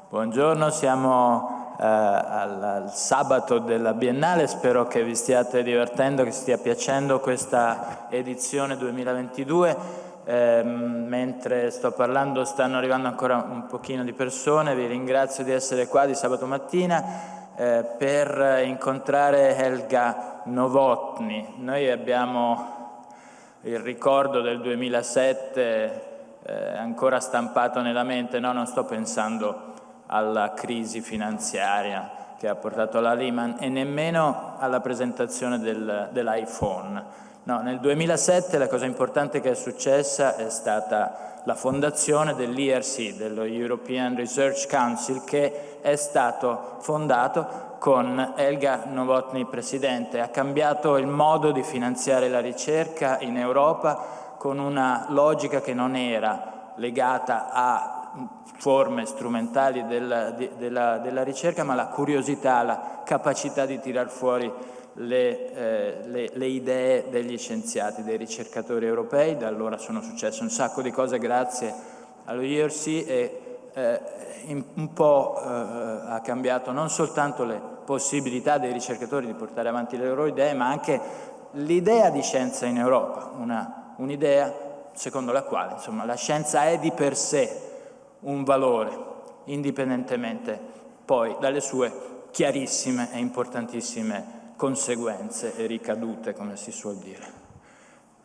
Buongiorno, siamo al sabato della Biennale, spero che vi stiate divertendo, che stia piacendo questa edizione 2022. Mentre sto parlando stanno arrivando ancora un pochino di persone, vi ringrazio di essere qua di sabato mattina per incontrare Helga Nowotny. Noi abbiamo il ricordo del 2007 ancora stampato nella mente, no? Non sto pensando alla crisi finanziaria che ha portato alla Lehman e nemmeno alla presentazione dell'iPhone. No, nel 2007 la cosa importante che è successa è stata la fondazione dell'ERC, dello European Research Council, che è stato fondato con Helga Nowotny presidente. Ha cambiato il modo di finanziare la ricerca in Europa con una logica che non era legata a forme strumentali della ricerca, ma la curiosità, la capacità di tirar fuori le idee degli scienziati, dei ricercatori europei. Da allora sono successe un sacco di cose grazie allo IRC e un po' ha cambiato non soltanto le possibilità dei ricercatori di portare avanti le loro idee, ma anche l'idea di scienza in Europa, un'idea secondo la quale insomma, la scienza è di per sé un valore, indipendentemente poi dalle sue chiarissime e importantissime conseguenze e ricadute, come si suol dire.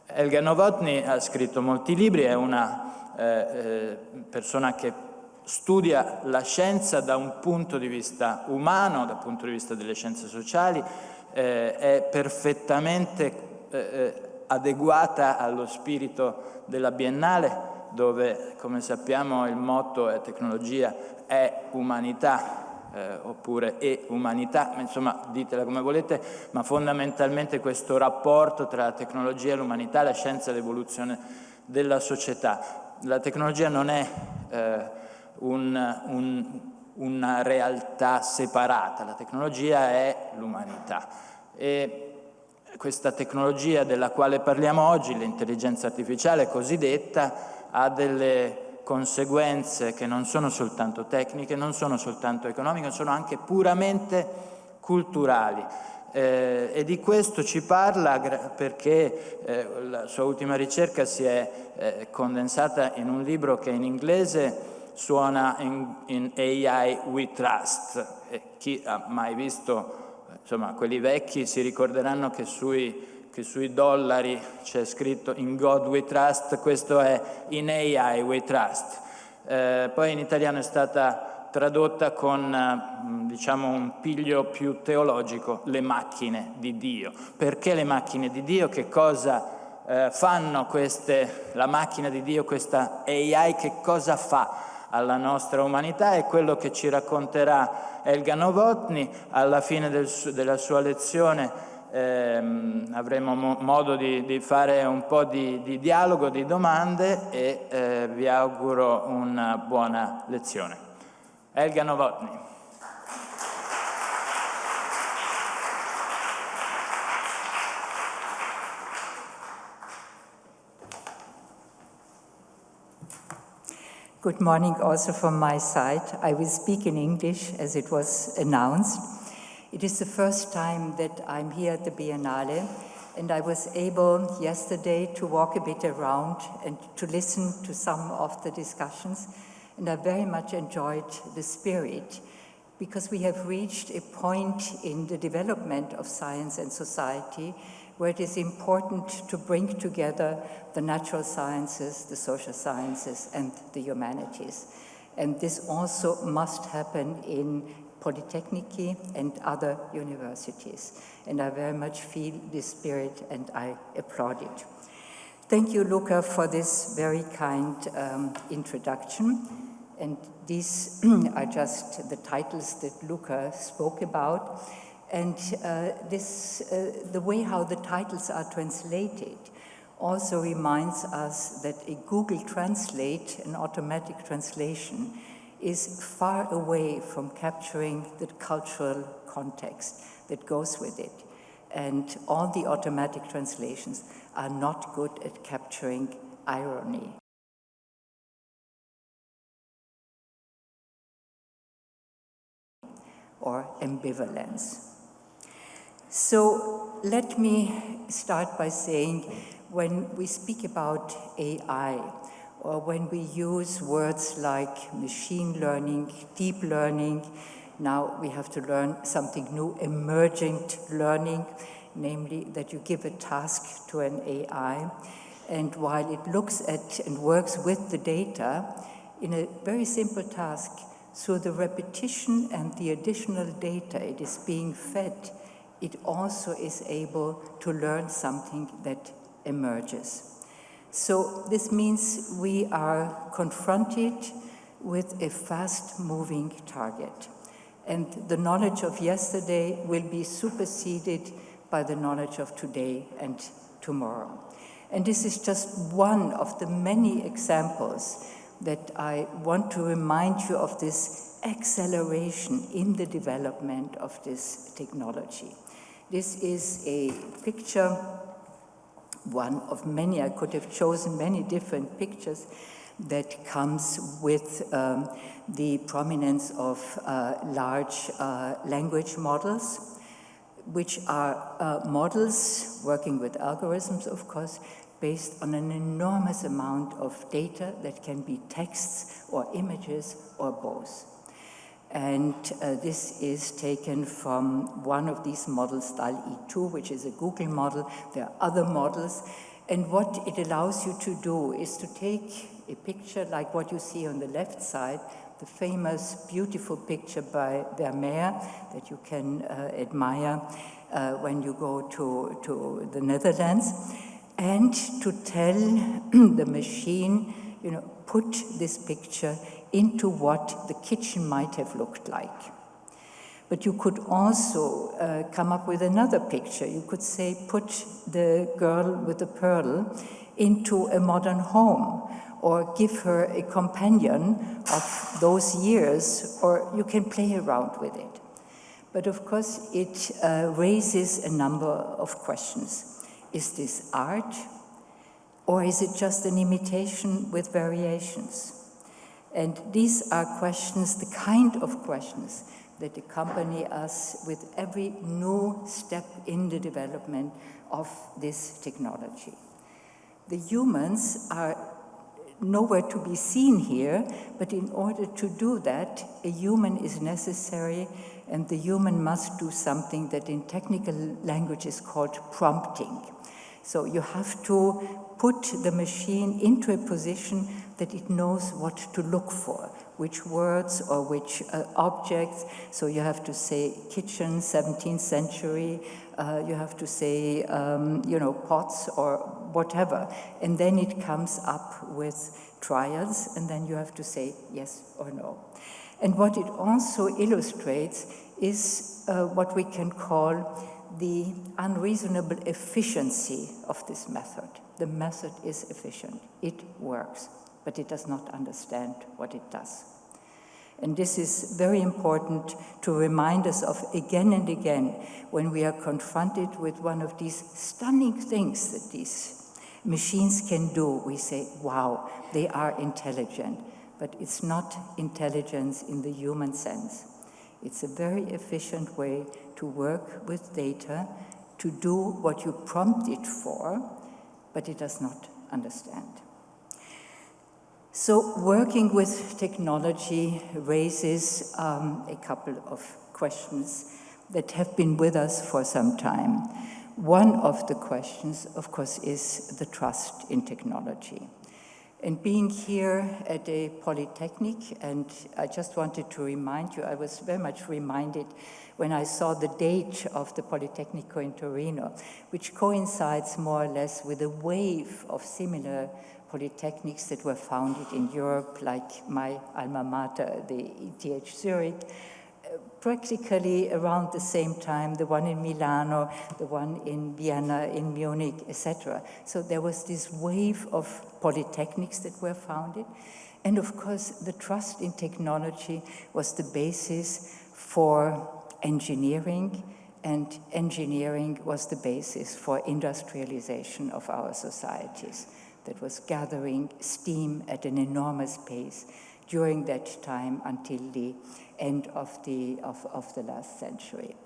Helga Nowotny ha scritto molti libri, è una persona che studia la scienza da un punto di vista umano, dal punto di vista delle scienze sociali, è perfettamente adeguata allo spirito della Biennale, dove, come sappiamo, il motto è tecnologia è umanità, oppure è umanità, insomma ditela come volete, ma fondamentalmente questo rapporto tra la tecnologia e l'umanità, la scienza e l'evoluzione della società. La tecnologia non è una realtà separata, la tecnologia è l'umanità. E questa tecnologia della quale parliamo oggi, l'intelligenza artificiale cosiddetta, ha delle conseguenze che non sono soltanto tecniche, non sono soltanto economiche, sono anche puramente culturali. E di questo ci parla perché la sua ultima ricerca si è condensata in un libro che in inglese suona in AI We Trust. E chi ha mai visto, insomma, quelli vecchi si ricorderanno che sui dollari c'è scritto In God We Trust, questo è In AI We Trust. Poi in italiano è stata tradotta con, diciamo, un piglio più teologico, le macchine di Dio. Perché le macchine di Dio? Che cosa fanno la macchina di Dio, questa AI, che cosa fa alla nostra umanità? È quello che ci racconterà Helga Nowotny alla fine della sua lezione. Avremo modo di fare un po' di dialogo, di domande e vi auguro una buona lezione. Helga Nowotny. Good morning also from my side. I will speak in English as it was announced. It is the first time that I'm here at the Biennale, and I was able yesterday to walk a bit around and to listen to some of the discussions, and I very much enjoyed the spirit, because we have reached a point in the development of science and society where it is important to bring together the natural sciences, the social sciences, and the humanities. And this also must happen in Polytechnic and other universities. And I very much feel this spirit and I applaud it. Thank you, Luca, for this very kind introduction. And these are just the titles that Luca spoke about. And the way how the titles are translated also reminds us that a Google Translate, an automatic translation, is far away from capturing the cultural context that goes with it. And all the automatic translations are not good at capturing irony. or ambivalence. So let me start by saying, when we speak about AI, or when we use words like machine learning, deep learning, now we have to learn something new, emergent learning, namely that you give a task to an AI, and while it looks at and works with the data in a very simple task, through the repetition and the additional data it is being fed, it also is able to learn something that emerges. So this means we are confronted with a fast-moving target. And the knowledge of yesterday will be superseded by the knowledge of today and tomorrow. And this is just one of the many examples that I want to remind you of, this acceleration in the development of this technology. This is a picture, one of many. I could have chosen many different pictures that comes with the prominence of large language models, which are models working with algorithms, of course, based on an enormous amount of data that can be texts or images or both. And this is taken from one of these models, DALL-E 2, which is a Google model. There are other models. And what it allows you to do is to take a picture like what you see on the left side, the famous, beautiful picture by Vermeer that you can admire when you go to the Netherlands, and to tell the machine, put this picture into what the kitchen might have looked like. But you could also come up with another picture. You could say, put the girl with the pearl into a modern home, or give her a companion of those years, or you can play around with it. But of course, it raises a number of questions. Is this art, or is it just an imitation with variations? And these are questions, the kind of questions that accompany us with every new step in the development of this technology. The humans are nowhere to be seen here, but in order to do that, a human is necessary, and the human must do something that in technical language is called prompting. So you have to put the machine into a position that it knows what to look for, which words or which objects. So you have to say kitchen, 17th century, you have to say, pots or whatever. And then it comes up with trials, and then you have to say yes or no. And what it also illustrates is what we can call the unreasonable efficiency of this method. The method is efficient, it works, but it does not understand what it does. And this is very important to remind us of again and again when we are confronted with one of these stunning things that these machines can do. We say, wow, they are intelligent, but it's not intelligence in the human sense. It's a very efficient way to work with data, to do what you prompt it for, but it does not understand. So working with technology raises a couple of questions that have been with us for some time. One of the questions, of course, is the trust in technology. And being here at a polytechnic, and I just wanted to remind you, I was very much reminded when I saw the date of the Politecnico in Torino, which coincides more or less with a wave of similar polytechnics that were founded in Europe, like my alma mater, the ETH Zurich, practically around the same time, the one in Milano, the one in Vienna, in Munich, etc. So there was this wave of polytechnics that were founded. And of course, the trust in technology was the basis for engineering, and engineering was the basis for industrialization of our societies that was gathering steam at an enormous pace during that time until the end of the last century.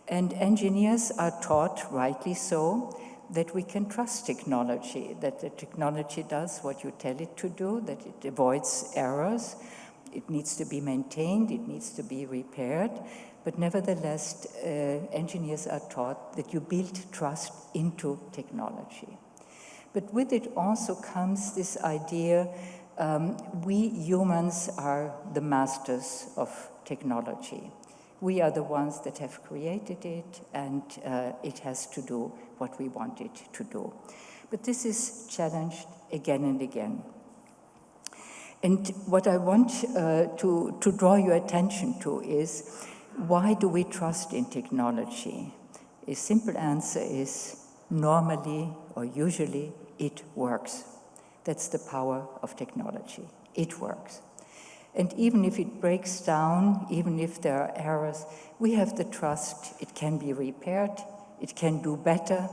And engineers are taught, rightly so, that we can trust technology, that the technology does what you tell it to do, that it avoids errors, it needs to be maintained, it needs to be repaired, but nevertheless, engineers are taught that you build trust into technology. But with it also comes this idea, we humans are the masters of technology. We are the ones that have created it, and it has to do what we want it to do. But this is challenged again and again. And what I want to draw your attention to is, why do we trust in technology? A simple answer is, normally or usually it works. That's the power of technology. It works. And even if it breaks down, even if there are errors, we have the trust it can be repaired, it can do better,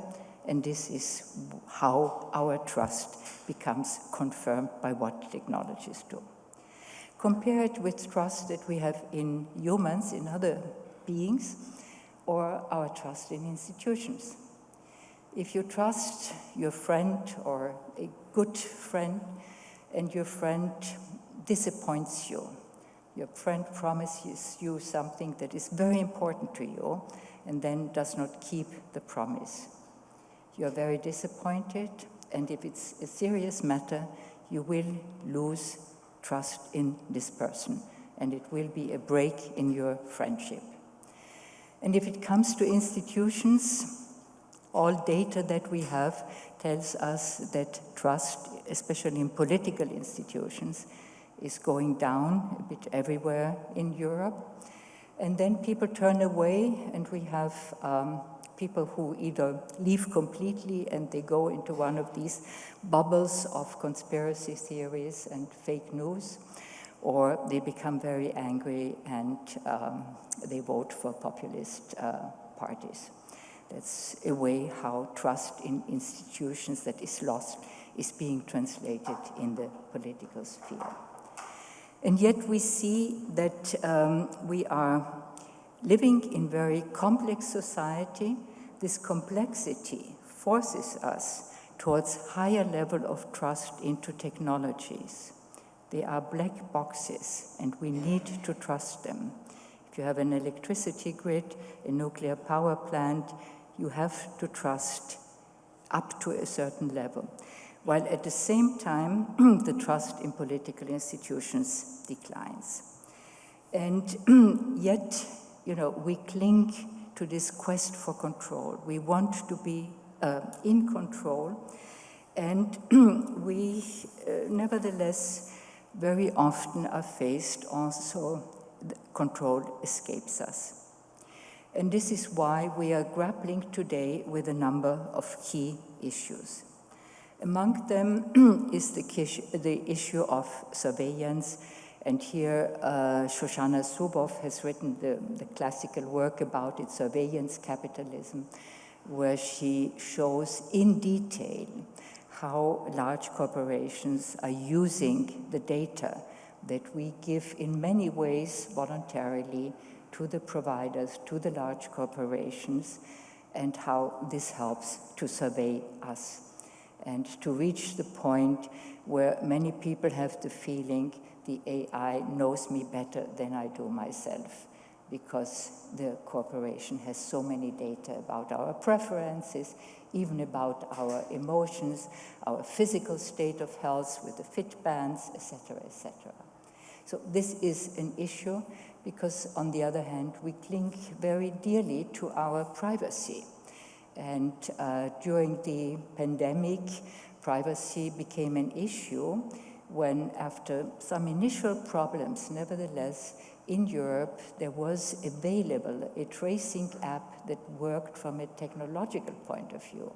and this is how our trust becomes confirmed by what technologies do. Compare it with trust that we have in humans, in other beings, or our trust in institutions. If you trust your friend or a good friend, and your friend disappoints you, your friend promises you something that is very important to you, and then does not keep the promise. You are very disappointed, and if it's a serious matter, you will lose trust in this person, and it will be a break in your friendship. And if it comes to institutions, all data that we have tells us that trust, especially in political institutions, is going down a bit everywhere in Europe. And then people turn away, and we have people who either leave completely and they go into one of these bubbles of conspiracy theories and fake news, or they become very angry and they vote for populist parties. That's a way how trust in institutions that is lost is being translated in the political sphere. And yet we see that we are living in very complex society. This complexity forces us towards higher level of trust into technologies. They are black boxes, and we need to trust them. If you have an electricity grid, a nuclear power plant, you have to trust up to a certain level, while at the same time, the trust in political institutions declines. And yet, we cling to this quest for control. We want to be in control, and we nevertheless very often are faced also, control escapes us. And this is why we are grappling today with a number of key issues. Among them is the issue of surveillance, and here Shoshana Zuboff has written the classical work about it, Surveillance Capitalism, where she shows in detail how large corporations are using the data that we give in many ways voluntarily to the providers, to the large corporations, and how this helps to survey us and to reach the point where many people have the feeling the AI knows me better than I do myself, because the corporation has so many data about our preferences, even about our emotions, our physical state of health with the fit bands, etc., etc. So this is an issue because, on the other hand, we cling very dearly to our privacy. And during the pandemic, privacy became an issue when, after some initial problems, nevertheless, in Europe, there was available a tracing app that worked from a technological point of view.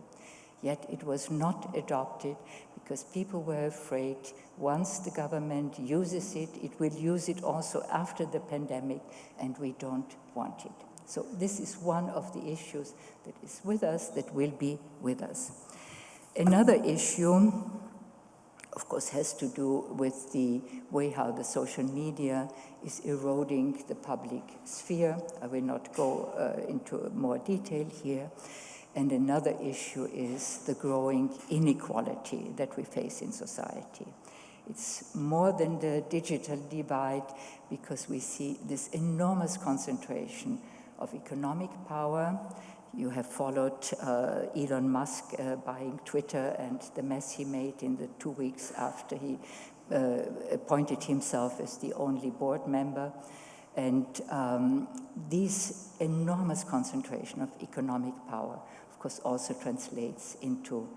Yet it was not adopted because people were afraid once the government uses it, it will use it also after the pandemic, and we don't want it. So this is one of the issues that is with us, that will be with us. Another issue of course, has to do with the way how the social media is eroding the public sphere. I will not go into more detail here. And another issue is the growing inequality that we face in society. It's more than the digital divide, because we see this enormous concentration of economic power. You have followed Elon Musk buying Twitter and the mess he made in the 2 weeks after he appointed himself as the only board member. And this enormous concentration of economic power, of course, also translates into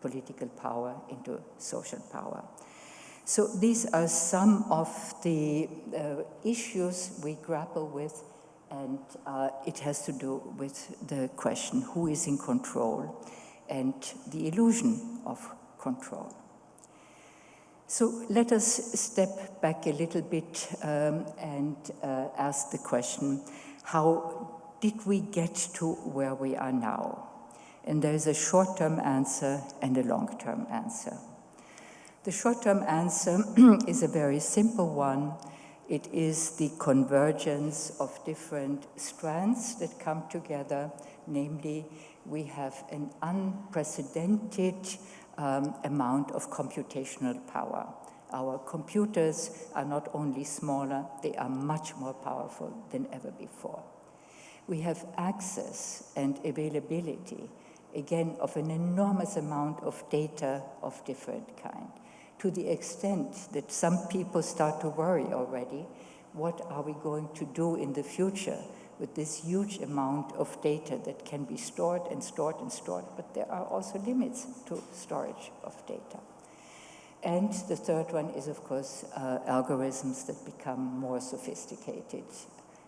political power, into social power. So these are some of the issues we grapple with, and it has to do with the question, who is in control, and the illusion of control. So let us step back a little bit and ask the question, how did we get to where we are now? And there is a short-term answer and a long-term answer. The short-term answer is a very simple one. It is the convergence of different strands that come together. Namely, we have an unprecedented amount of computational power. Our computers are not only smaller, they are much more powerful than ever before. We have access and availability, again, of an enormous amount of data of different kind, to the extent that some people start to worry already, what are we going to do in the future with this huge amount of data that can be stored and stored and stored, but there are also limits to storage of data. And the third one is, of course, algorithms that become more sophisticated.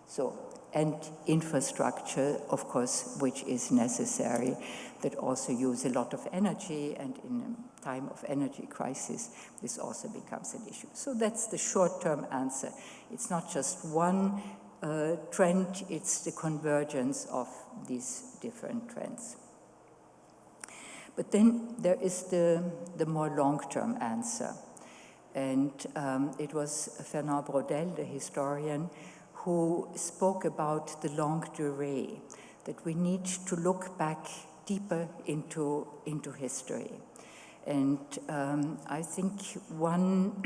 So, and infrastructure, of course, which is necessary, that also use a lot of energy, and in a time of energy crisis, this also becomes an issue. So that's the short-term answer. It's not just one trend, it's the convergence of these different trends. But then there is the more long-term answer. And it was Fernand Braudel, the historian, who spoke about the longue durée, that we need to look back deeper into history. And I think one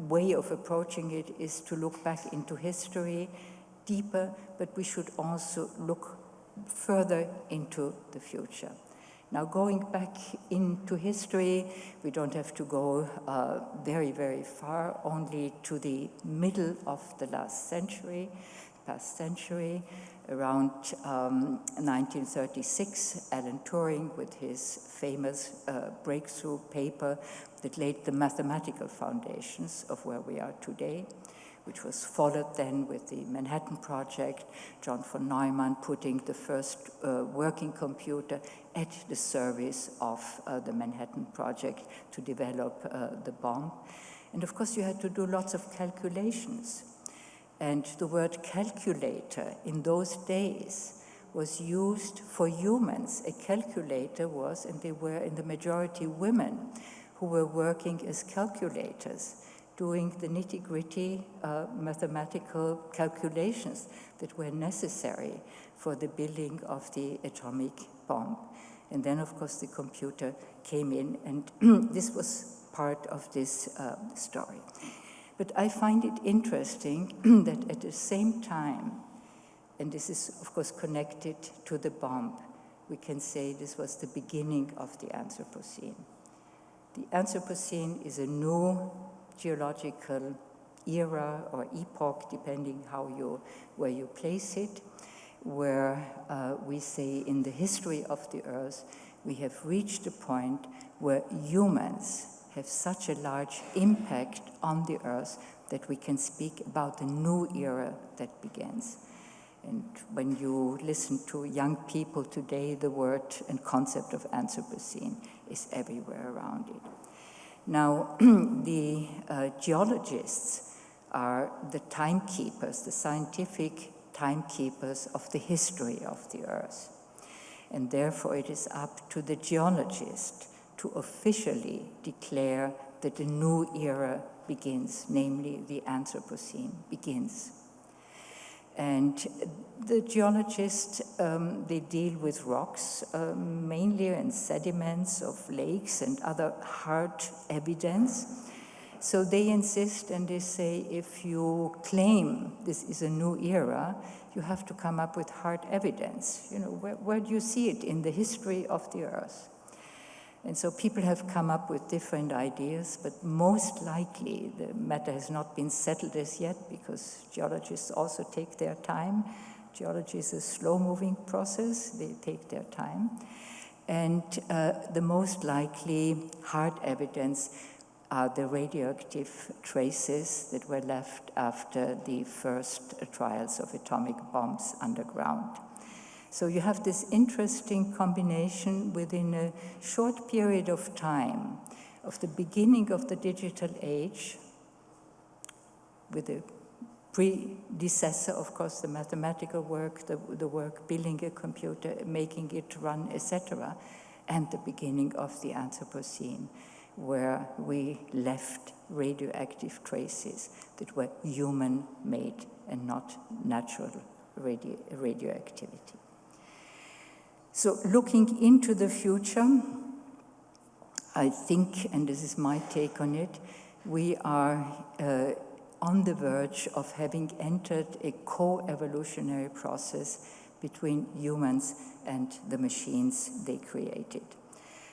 way of approaching it is to look back into history deeper, but we should also look further into the future. Now, going back into history, we don't have to go very, very far, only to the middle of the past century, around 1936, Alan Turing, with his famous breakthrough paper that laid the mathematical foundations of where we are today, which was followed then with the Manhattan Project, John von Neumann putting the first working computer at the service of the Manhattan Project to develop the bomb. And of course, you had to do lots of calculations. And the word calculator in those days was used for humans. A calculator was, and they were in the majority women, who were working as calculators, doing the nitty-gritty mathematical calculations that were necessary for the building of the atomic bomb. And then, of course, the computer came in, and this was part of this story. But I find it interesting that at the same time, and this is, of course, connected to the bomb, we can say this was the beginning of the Anthropocene. The Anthropocene is a new geological era or epoch, depending where you place it, where we say in the history of the Earth, we have reached a point where humans have such a large impact on the Earth that we can speak about the new era that begins. And when you listen to young people today, the word and concept of Anthropocene is everywhere around it. Now, the geologists are the timekeepers, the scientific timekeepers of the history of the Earth. And therefore, it is up to the geologist to officially declare that a new era begins, namely the Anthropocene begins. And the geologists, they deal with rocks, mainly and sediments of lakes and other hard evidence. So they insist and they say, if you claim this is a new era, you have to come up with hard evidence. You know, where do you see it in the history of the Earth? And so people have come up with different ideas, but most likely the matter has not been settled as yet because geologists also take their time. Geology is a slow-moving process, they take their time. And the most likely hard evidence are the radioactive traces that were left after the first trials of atomic bombs underground. So you have this interesting combination within a short period of time of the beginning of the digital age, with the predecessor, of course, the mathematical work, the work building a computer, making it run, etc., and the beginning of the Anthropocene, where we left radioactive traces that were human-made and not natural radioactivity. So looking into the future, I think, and this is my take on it, we are on the verge of having entered a co-evolutionary process between humans and the machines they created.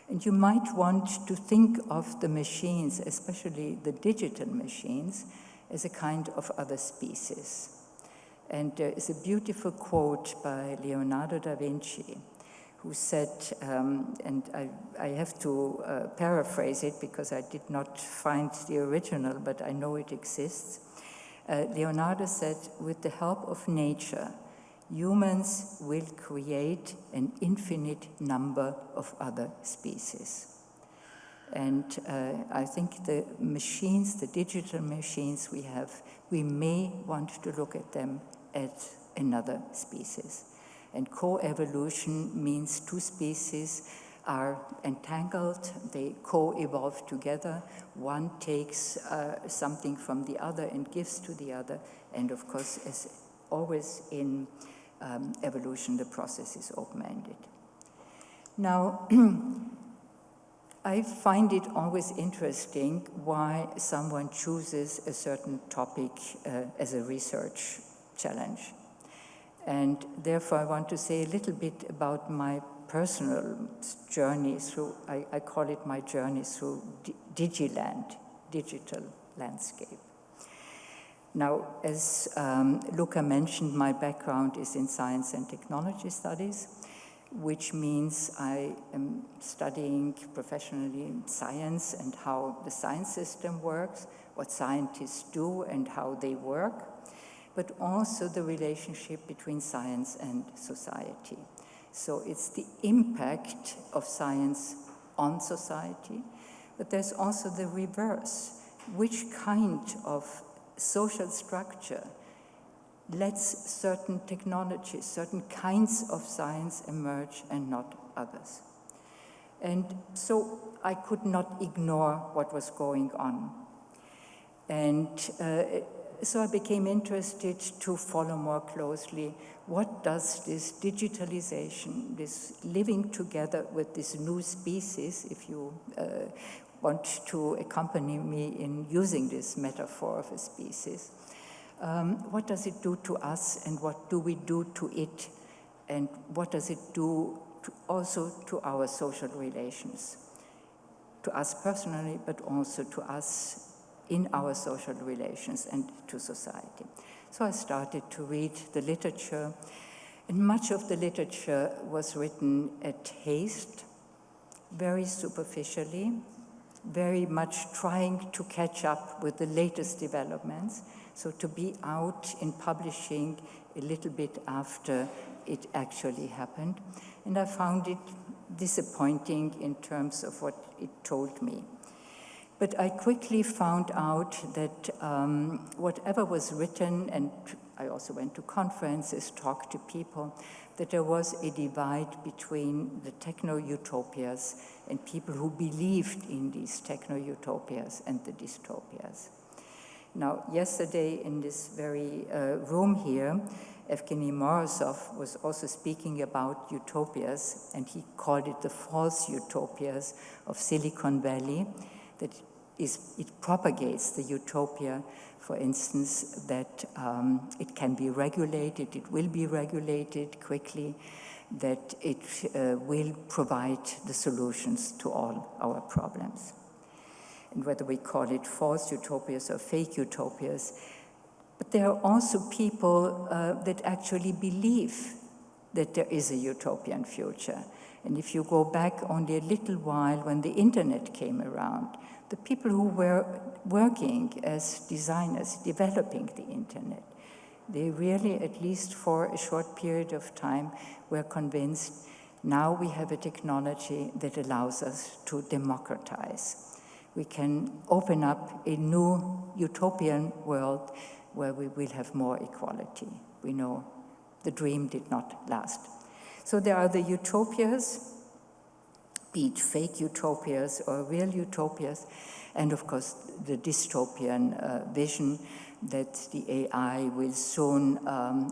And you might want to think of the machines, especially the digital machines, as a kind of other species. And there is a beautiful quote by Leonardo da Vinci, who said, and I have to paraphrase it because I did not find the original, but I know it exists. Leonardo said, with the help of nature, humans will create an infinite number of other species. And I think the machines, the digital machines we have, we may want to look at them as another species. And co-evolution means two species are entangled, they co-evolve together. One takes something from the other and gives to the other. And of course, as always in evolution, the process is open-ended. Now, I find it always interesting why someone chooses a certain topic as a research challenge. And therefore, I want to say a little bit about my personal journey through, I call it my journey through Digiland, digital landscape. Now, as Luca mentioned, my background is in science and technology studies, which means I am studying professionally science and how the science system works, what scientists do and how they work, but also the relationship between science and society. So it's the impact of science on society, but there's also the reverse. Which kind of social structure lets certain technologies, certain kinds of science emerge and not others? And so I could not ignore what was going on. And so I became interested to follow more closely what does this digitalization, this living together with this new species, if you want to accompany me in using this metaphor of a species, what does it do to us and what do we do to it, and what does it do also to our social relations, to us personally, but also to us in our social relations and to society. So I started to read the literature, and much of the literature was written at haste, very superficially, very much trying to catch up with the latest developments, so to be out in publishing a little bit after it actually happened. And I found it disappointing in terms of what it told me. But I quickly found out that whatever was written, and I also went to conferences, talked to people, that there was a divide between the techno-utopias and people who believed in these techno-utopias and the dystopias. Now, yesterday in this very room here, Evgeny Morozov was also speaking about utopias, and he called it the false utopias of Silicon Valley, that it propagates the utopia, for instance, that it can be regulated, it will be regulated quickly, that it will provide the solutions to all our problems. And whether we call it false utopias or fake utopias, but there are also people that actually believe that there is a utopian future. And if you go back only a little while when the internet came around, the people who were working as designers, developing the internet, they really, at least for a short period of time, were convinced now we have a technology that allows us to democratize. We can open up a new utopian world where we will have more equality. We know the dream did not last. So there are the utopias, be it fake utopias or real utopias, and of course the dystopian vision that the AI will soon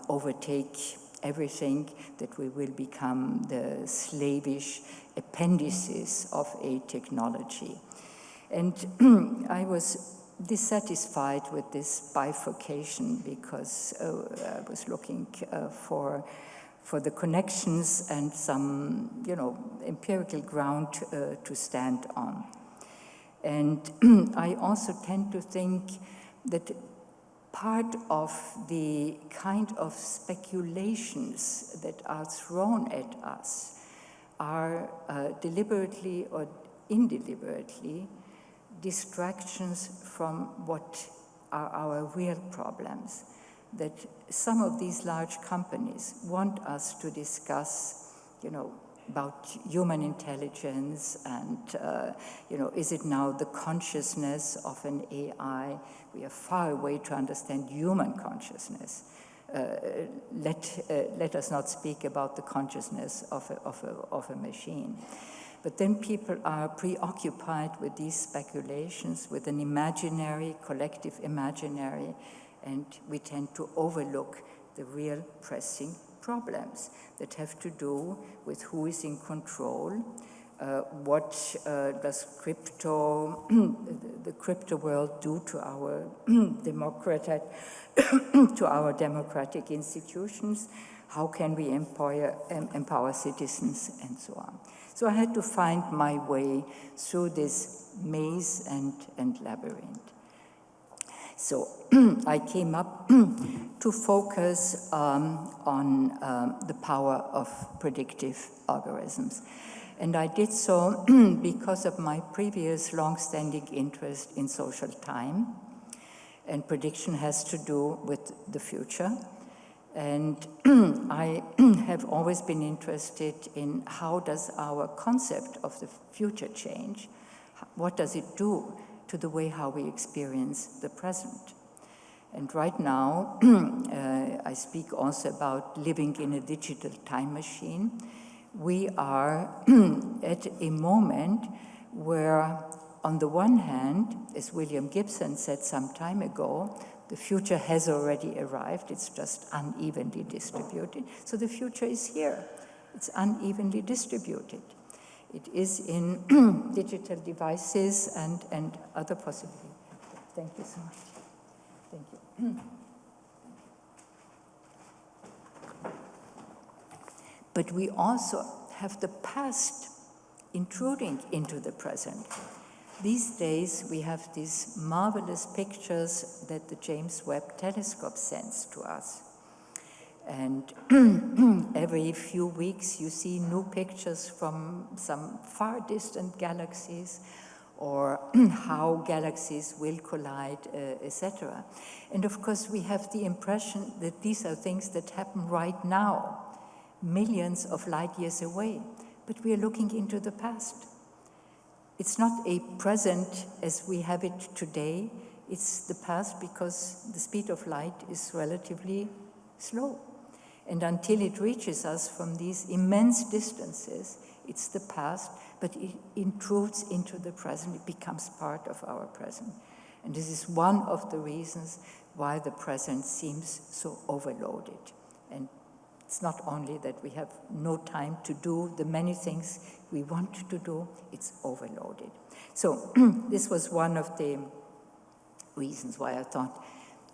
overtake everything, that we will become the slavish appendices of a technology. And I was dissatisfied with this bifurcation because I was looking for the connections and some, empirical ground to stand on. And I also tend to think that part of the kind of speculations that are thrown at us are deliberately or indeliberately distractions from what are our real problems. That some of these large companies want us to discuss, about human intelligence and, is it now the consciousness of an AI? We are far away to understand human consciousness. Let us not speak about the consciousness of a machine. But then people are preoccupied with these speculations, with an imaginary, collective imaginary, and we tend to overlook the real pressing problems that have to do with who is in control, what does the crypto world do to our democratic institutions, how can we empower citizens, and so on. So I had to find my way through this maze and labyrinth. So I came up to focus on the power of predictive algorithms. And I did so because of my previous long-standing interest in social time. And prediction has to do with the future. And I have always been interested in how does our concept of the future change? What does it do to the way how we experience the present? And right now, I speak also about living in a digital time machine. We are at a moment where, on the one hand, as William Gibson said some time ago, the future has already arrived, it's just unevenly distributed. So the future is here, it's unevenly distributed. It is in digital devices and other possibilities. Thank you so much. Thank you. But we also have the past intruding into the present. These days, we have these marvelous pictures that the James Webb Telescope sends to us. And every few weeks, you see new pictures from some far distant galaxies, or how galaxies will collide, etc. And of course, we have the impression that these are things that happen right now, millions of light years away, but we are looking into the past. It's not a present as we have it today. It's the past because the speed of light is relatively slow. And until it reaches us from these immense distances, it's the past, but it intrudes into the present. It becomes part of our present. And this is one of the reasons why the present seems so overloaded. And it's not only that we have no time to do the many things we want to do, it's overloaded. So this was one of the reasons why I thought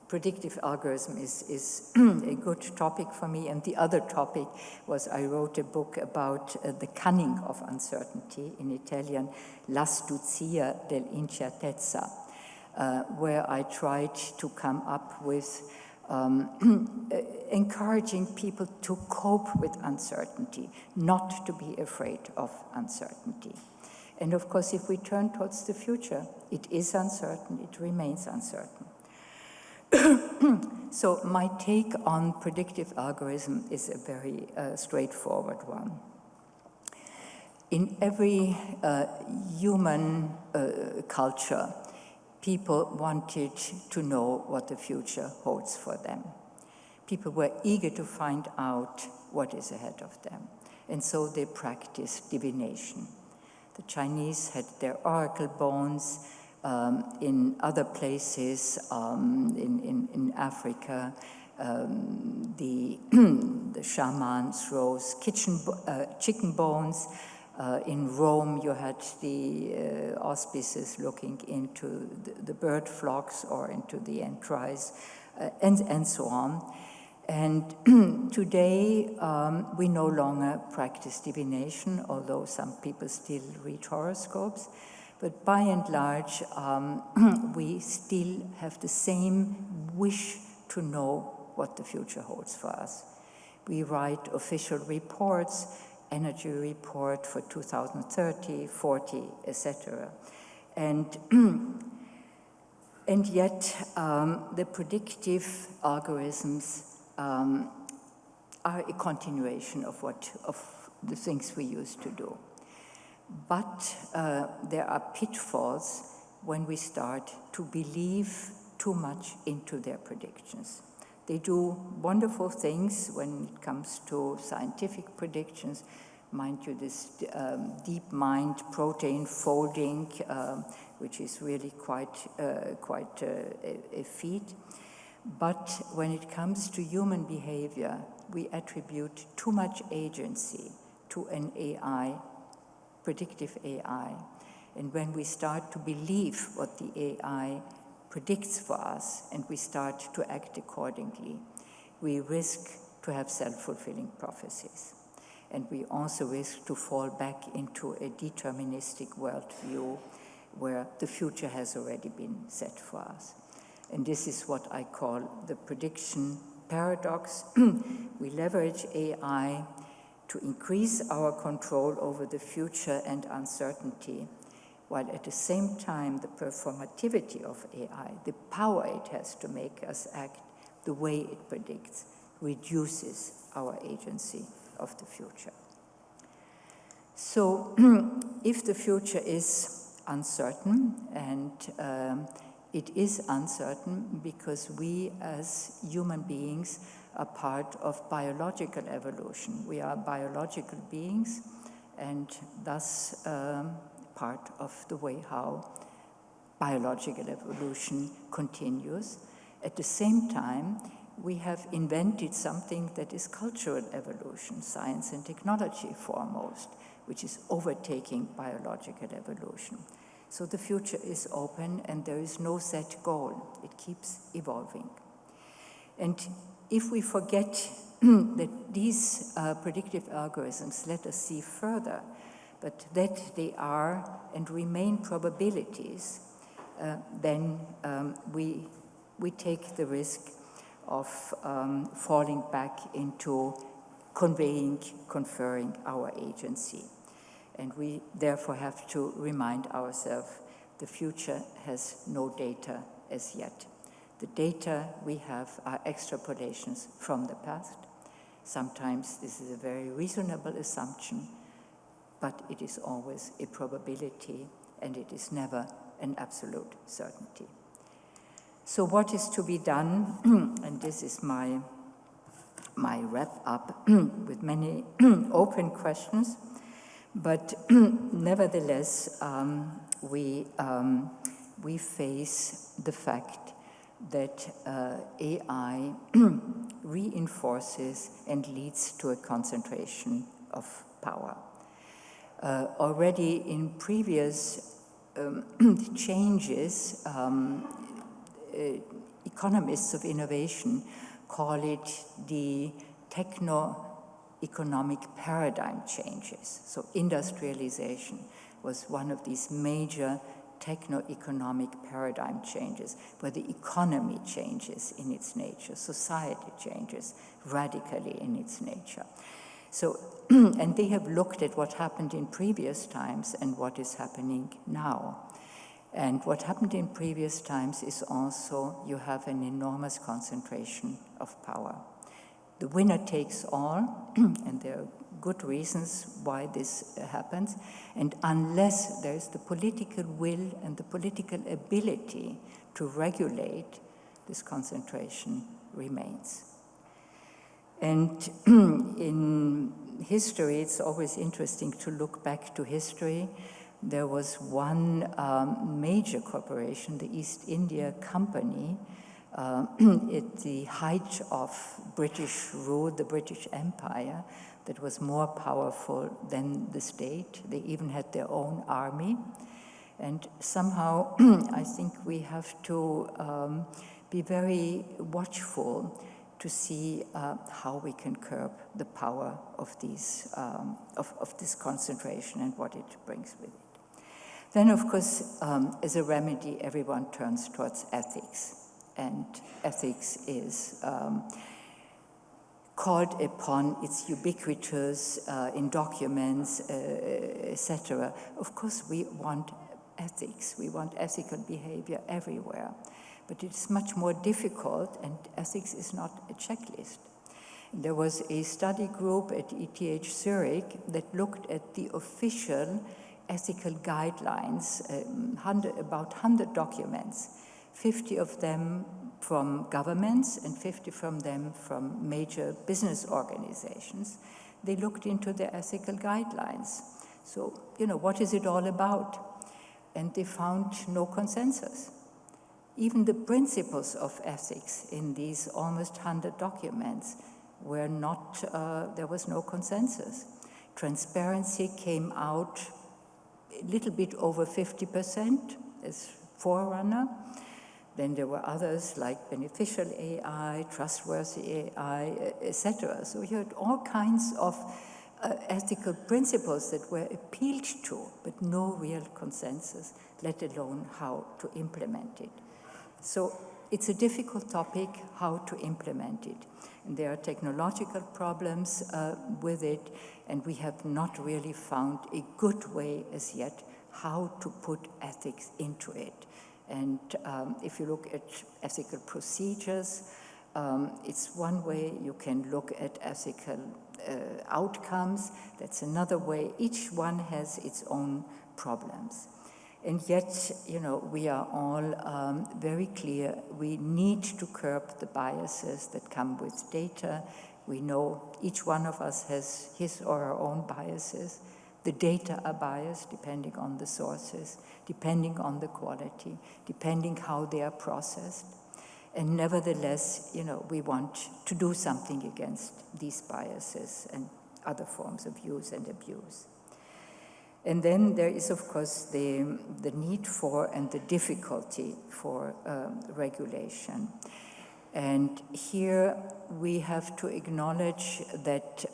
predictive algorithm is a good topic for me. And the other topic was I wrote a book about the cunning of uncertainty, in Italian, l'astuzia dell'incertezza, where I tried to come up with encouraging people to cope with uncertainty, not to be afraid of uncertainty. And of course, if we turn towards the future, it is uncertain, it remains uncertain. So my take on predictive algorithm is a very straightforward one. In every human culture, people wanted to know what the future holds for them. People were eager to find out what is ahead of them. And so they practiced divination. The Chinese had their oracle bones. In other places, in Africa, the shamans rose chicken bones. In Rome, you had the auspices looking into the bird flocks or into the entrails, and so on. And today, we no longer practice divination, although some people still read horoscopes. But by and large, we still have the same wish to know what the future holds for us. We write official reports, energy report for 2030, 40, etc. And yet, the predictive algorithms are a continuation of the things we used to do. But there are pitfalls when we start to believe too much into their predictions. They do wonderful things when it comes to scientific predictions. Mind you, this deep mind protein folding, which is really quite a feat. But when it comes to human behavior, we attribute too much agency to an AI, predictive AI. And when we start to believe what the AI predicts for us and we start to act accordingly, we risk to have self-fulfilling prophecies. And we also risk to fall back into a deterministic worldview where the future has already been set for us. And this is what I call the prediction paradox. We leverage AI to increase our control over the future and uncertainty, while at the same time the performativity of AI, the power it has to make us act the way it predicts, reduces our agency of the future. So if the future is uncertain, and it is uncertain because we as human beings are part of biological evolution. We are biological beings, and thus part of the way how biological evolution continues. At the same time, we have invented something that is cultural evolution, science and technology foremost, which is overtaking biological evolution. So the future is open and there is no set goal. It keeps evolving. And if we forget that these predictive algorithms let us see further, but that they are and remain probabilities, then we take the risk of falling back into conferring our agency. And we therefore have to remind ourselves the future has no data as yet. The data we have are extrapolations from the past. Sometimes this is a very reasonable assumption, but it is always a probability and it is never an absolute certainty. So what is to be done? And this is my wrap up with many open questions. But nevertheless, we face the fact that AI reinforces and leads to a concentration of power. Already in previous changes, economists of innovation call it the techno-economic paradigm changes. So industrialization was one of these major techno-economic paradigm changes, where the economy changes in its nature, society changes radically in its nature. So, and they have looked at what happened in previous times and what is happening now. And what happened in previous times is also you have an enormous concentration of power. The winner takes all, and there are good reasons why this happens. And unless there's the political will and the political ability to regulate, this concentration remains. And in history, it's always interesting to look back to history. There was one major corporation, the East India Company, at the height of British rule, the British Empire, that was more powerful than the state. They even had their own army. And somehow, I think we have to be very watchful to see how we can curb the power of these of this concentration and what it brings with it. Then, of course, as a remedy, everyone turns towards ethics. And ethics is called upon, it's ubiquitous in documents, etc. Of course, we want ethics, we want ethical behavior everywhere. But it's much more difficult, and ethics is not a checklist. There was a study group at ETH Zurich that looked at the official ethical guidelines, about 100 documents, 50 of them from governments and 50 from them from major business organizations. They looked into their ethical guidelines. So, what is it all about? And they found no consensus. Even the principles of ethics in these almost 100 documents were not, there was no consensus. Transparency came out a little bit over 50% as forerunner. Then there were others like beneficial AI, trustworthy AI, etc. So you had all kinds of ethical principles that were appealed to, but no real consensus, let alone how to implement it. So it's a difficult topic, how to implement it. And there are technological problems with it, and we have not really found a good way as yet how to put ethics into it. And if you look at ethical procedures, it's one way. You can look at ethical outcomes. That's another way. Each one has its own problems. And yet, we are all very clear. We need to curb the biases that come with data. We know each one of us has his or her own biases. The data are biased depending on the sources, depending on the quality, depending how they are processed. And nevertheless, we want to do something against these biases and other forms of use and abuse. And then there is, of course, the need for and the difficulty for regulation. And here we have to acknowledge that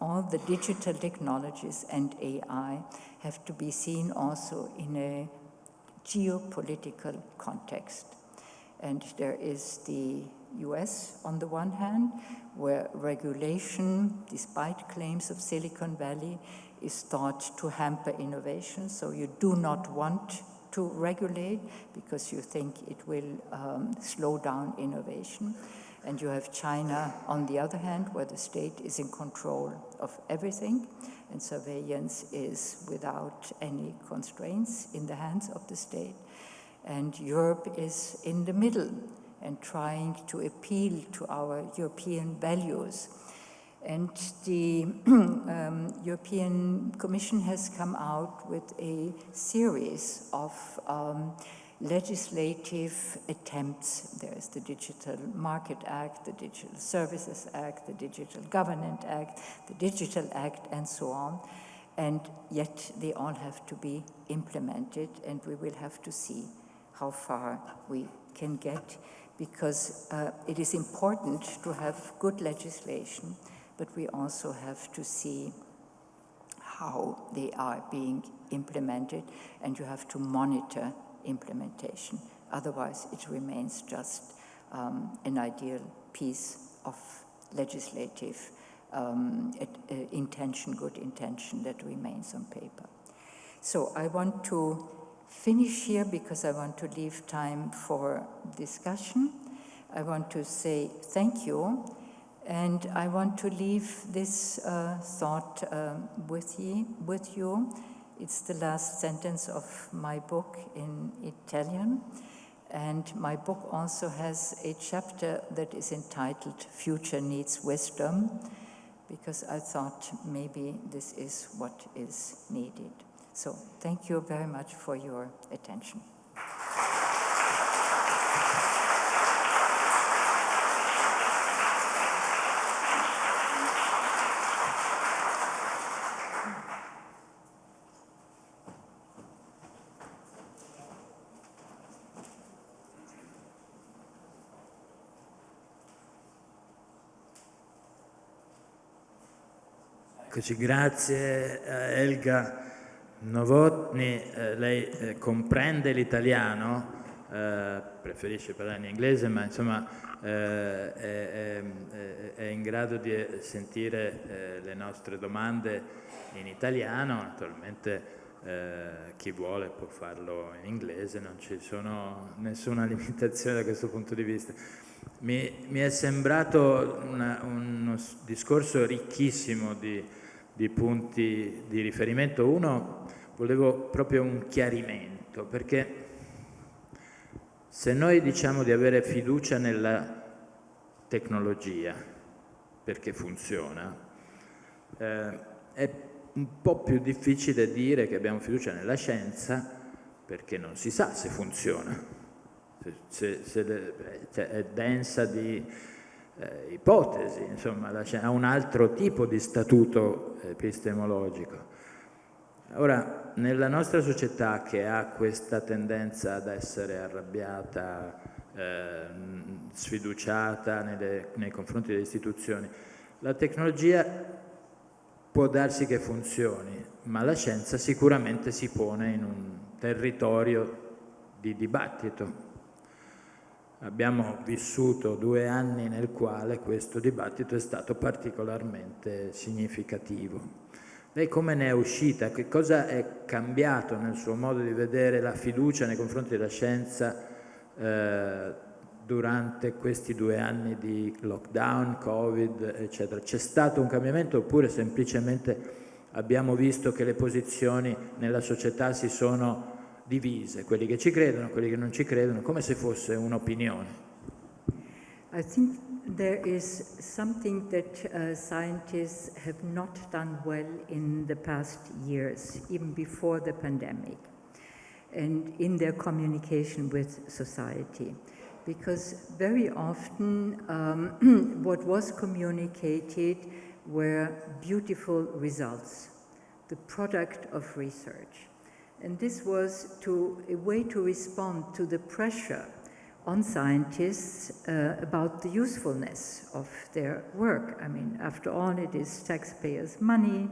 all the digital technologies and AI have to be seen also in a geopolitical context. And there is the US on the one hand, where regulation, despite claims of Silicon Valley, is thought to hamper innovation. So you do not want to regulate because you think it will slow down innovation. And you have China on the other hand, where the state is in control of everything, and surveillance is without any constraints in the hands of the state. And Europe is in the middle and trying to appeal to our European values. And the European Commission has come out with a series of legislative attempts. There is the Digital Market Act, the Digital Services Act, the Digital Governance Act, the Digital Act, and so on. And yet they all have to be implemented, and we will have to see how far we can get, because it is important to have good legislation, but we also have to see how they are being implemented, and you have to monitor implementation. Otherwise, it remains just an ideal piece of legislative intention, good intention that remains on paper. So I want to finish here because I want to leave time for discussion. I want to say thank you, and I want to leave this thought with you. It's the last sentence of my book in Italian, and my book also has a chapter that is entitled Future Needs Wisdom, because I thought maybe this is what is needed. So thank you very much for your attention. Eccoci, grazie a Helga Nowotny. Lei comprende l'italiano, preferisce parlare in inglese, ma insomma è in grado di sentire le nostre domande in italiano. Naturalmente chi vuole può farlo in inglese, non ci sono nessuna limitazione da questo punto di vista. Mi è sembrato uno discorso ricchissimo di punti di riferimento. Uno, volevo proprio un chiarimento, perché se noi diciamo di avere fiducia nella tecnologia perché funziona, è un po' più difficile dire che abbiamo fiducia nella scienza perché non si sa se funziona. È densa di ipotesi, insomma, ha un altro tipo di statuto epistemologico. Ora, nella nostra società, che ha questa tendenza ad essere arrabbiata, sfiduciata nei confronti delle istituzioni, la tecnologia può darsi che funzioni, ma la scienza sicuramente si pone in un territorio di dibattito. Abbiamo vissuto 2 anni nel quale questo dibattito è stato particolarmente significativo. Lei come ne è uscita? Che cosa è cambiato nel suo modo di vedere la fiducia nei confronti della scienza durante questi 2 anni di lockdown, Covid, eccetera? C'è stato un cambiamento, oppure semplicemente abbiamo visto che le posizioni nella società si sono divise, quelli che ci credono, quelli che non ci credono, come se fosse un'opinione? I think there is something that scientists have not done well in the past years, even before the pandemic, and in their communication with society. Because very often what was communicated were beautiful results, the product of research. And this was a way to respond to the pressure on scientists about the usefulness of their work. I mean, after all, it is taxpayers' money.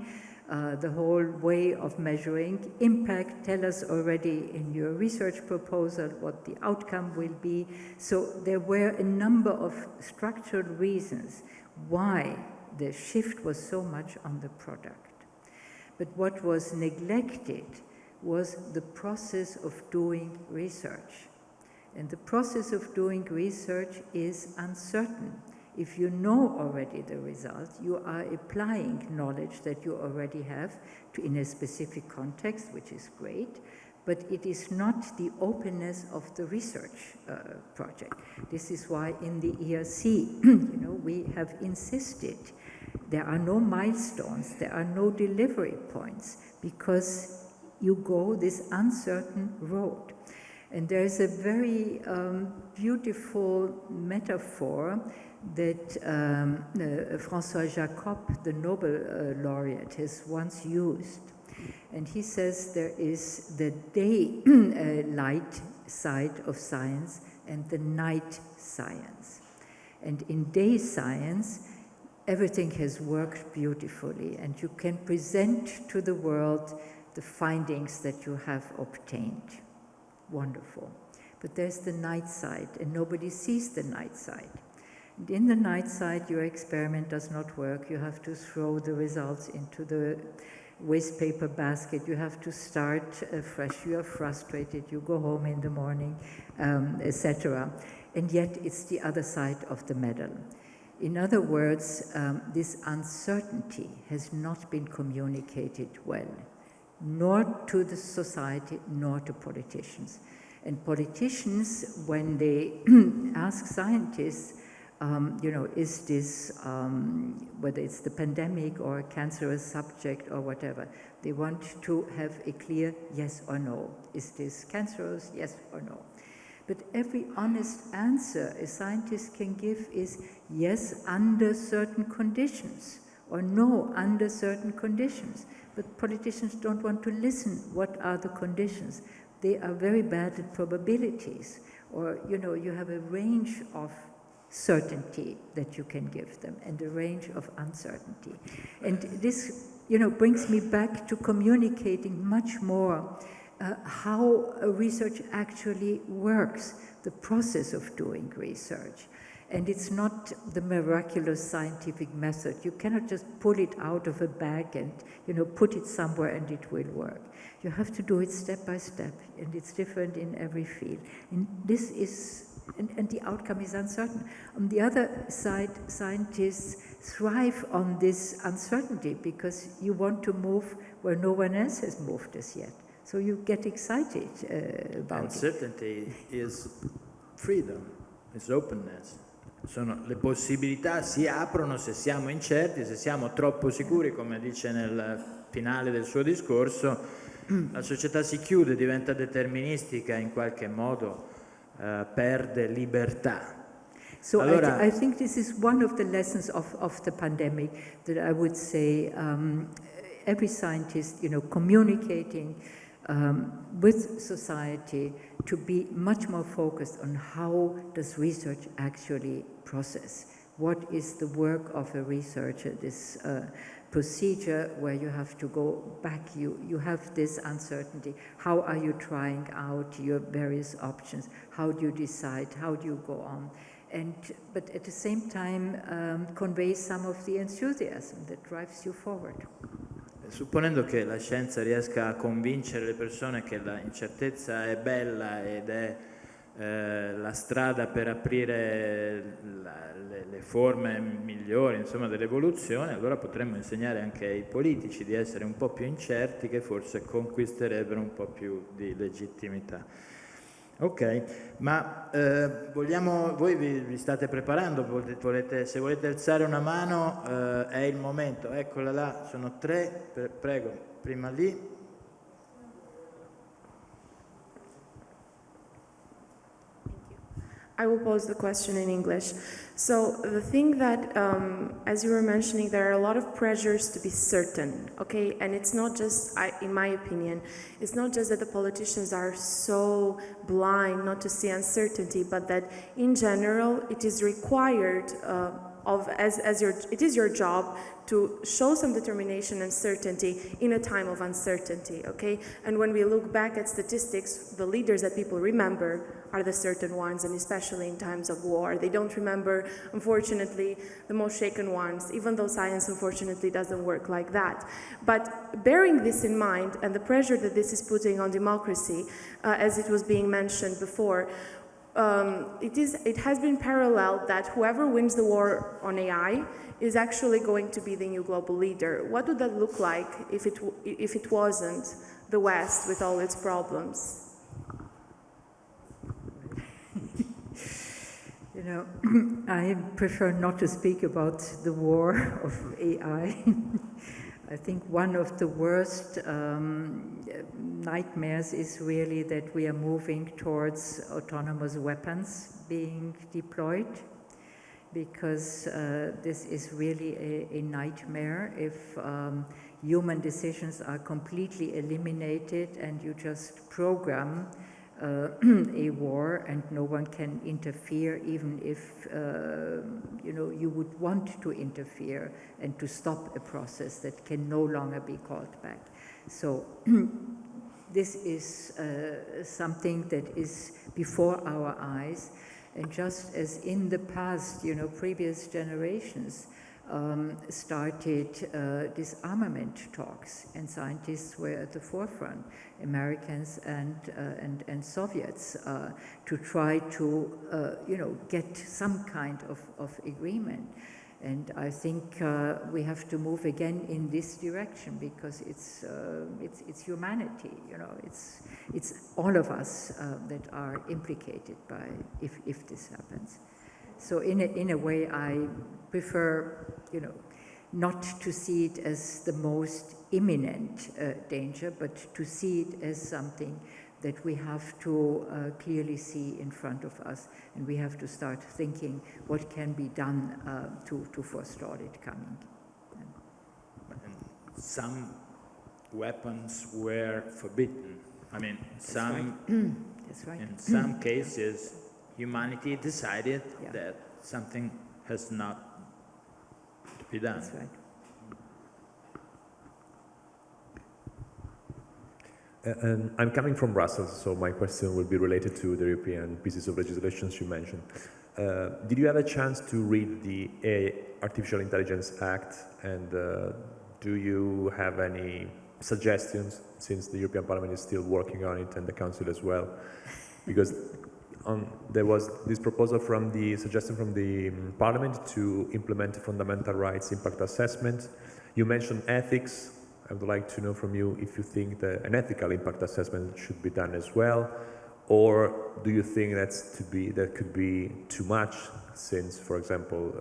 The whole way of measuring impact, tell us already in your research proposal what the outcome will be. So there were a number of structural reasons why the shift was so much on the product. But what was neglected was the process of doing research. And the process of doing research is uncertain. If you know already the result, you are applying knowledge that you already have in a specific context, which is great, but it is not the openness of the research project. This is why in the ERC, we have insisted there are no milestones, there are no delivery points, because you go this uncertain road. And there is a very beautiful metaphor that François Jacob, the Nobel laureate, has once used. And he says there is the daylight side of science and the night science. And in day science, everything has worked beautifully, and you can present to the world the findings that you have obtained. Wonderful. But there's the night side, and nobody sees the night side. And in the night side, your experiment does not work. You have to throw the results into the waste paper basket. You have to start fresh. You are frustrated. You go home in the morning, etc. And yet, it's the other side of the medal. In other words, this uncertainty has not been communicated well, nor to the society, nor to politicians. And politicians, when they ask scientists, is this, whether it's the pandemic or a cancerous subject or whatever, they want to have a clear yes or no. Is this cancerous? Yes or no. But every honest answer a scientist can give is yes under certain conditions, or no under certain conditions. But politicians don't want to listen. What are the conditions? They are very bad at probabilities, or you have a range of certainty that you can give them and a range of uncertainty. And this brings me back to communicating much more how research actually works, the process of doing research. And it's not the miraculous scientific method. You cannot just pull it out of a bag and put it somewhere and it will work. You have to do it step by step, and it's different in every field. And this is, and the outcome is uncertain. On the other side, scientists thrive on this uncertainty because you want to move where no one else has moved as yet. So you get excited about Uncertainty is freedom, is openness. Le possibilità si aprono se siamo incerti, se siamo troppo sicuri, come dice nel finale del suo discorso, la società si chiude, diventa deterministica, in qualche modo perde libertà. So I think this is one of the lessons of the pandemic, that I would say every scientist, communicating with society to be much more focused on how does research actually process. What is the work of a researcher, this procedure where you have to go back, you have this uncertainty. How are you trying out your various options? How do you decide? How do you go on? But at the same time, convey some of the enthusiasm that drives you forward. Supponendo che la scienza riesca a convincere le persone che l'incertezza è bella ed è la strada per aprire le forme migliori, insomma, dell'evoluzione, allora potremmo insegnare anche ai politici di essere un po' più incerti, che forse conquisterebbero un po' più di legittimità. Ok, ma voi vi state preparando, se volete alzare una mano è il momento, eccola là, sono tre, prego, prima lì. I will pose the question in English. So the thing that, as you were mentioning, there are a lot of pressures to be certain, okay? And it's not just, in my opinion, it's not just that the politicians are so blind not to see uncertainty, but that in general it is required it is your job to show some determination and certainty in a time of uncertainty, okay? And when we look back at statistics, the leaders that people remember are the certain ones, and especially in times of war. They don't remember, unfortunately, the most shaken ones, even though science, unfortunately, doesn't work like that. But bearing this in mind, and the pressure that this is putting on democracy, as it was being mentioned before, it has been paralleled that whoever wins the war on AI is actually going to be the new global leader. What would that look like if it wasn't the West with all its problems? You know, I prefer not to speak about the war of AI. I think one of the worst nightmares is really that we are moving towards autonomous weapons being deployed, because this is really a nightmare if human decisions are completely eliminated and you just program a war and no one can interfere, even if you would want to interfere and to stop a process that can no longer be called back. So this is something that is before our eyes, and just as in the past, previous generations started disarmament talks, and scientists were at the forefront, Americans and Soviets, to try to get some kind of agreement. And I think we have to move again in this direction, because it's humanity, it's all of us that are implicated by if this happens. So in a way, I prefer, not to see it as the most imminent danger, but to see it as something that we have to clearly see in front of us, and we have to start thinking what can be done to forestall it coming. Some weapons were forbidden. I mean, That's right. in some cases, humanity decided that something has not to be done. That's right. And I'm coming from Brussels, so my question will be related to the European pieces of legislation you mentioned. Did you have a chance to read the Artificial Intelligence Act, and do you have any suggestions, since the European Parliament is still working on it and the Council as well? Because there was this proposal suggestion from the Parliament to implement fundamental rights impact assessment. You mentioned ethics. I would like to know from you if you think that an ethical impact assessment should be done as well, or do you think that could be too much, since, for example,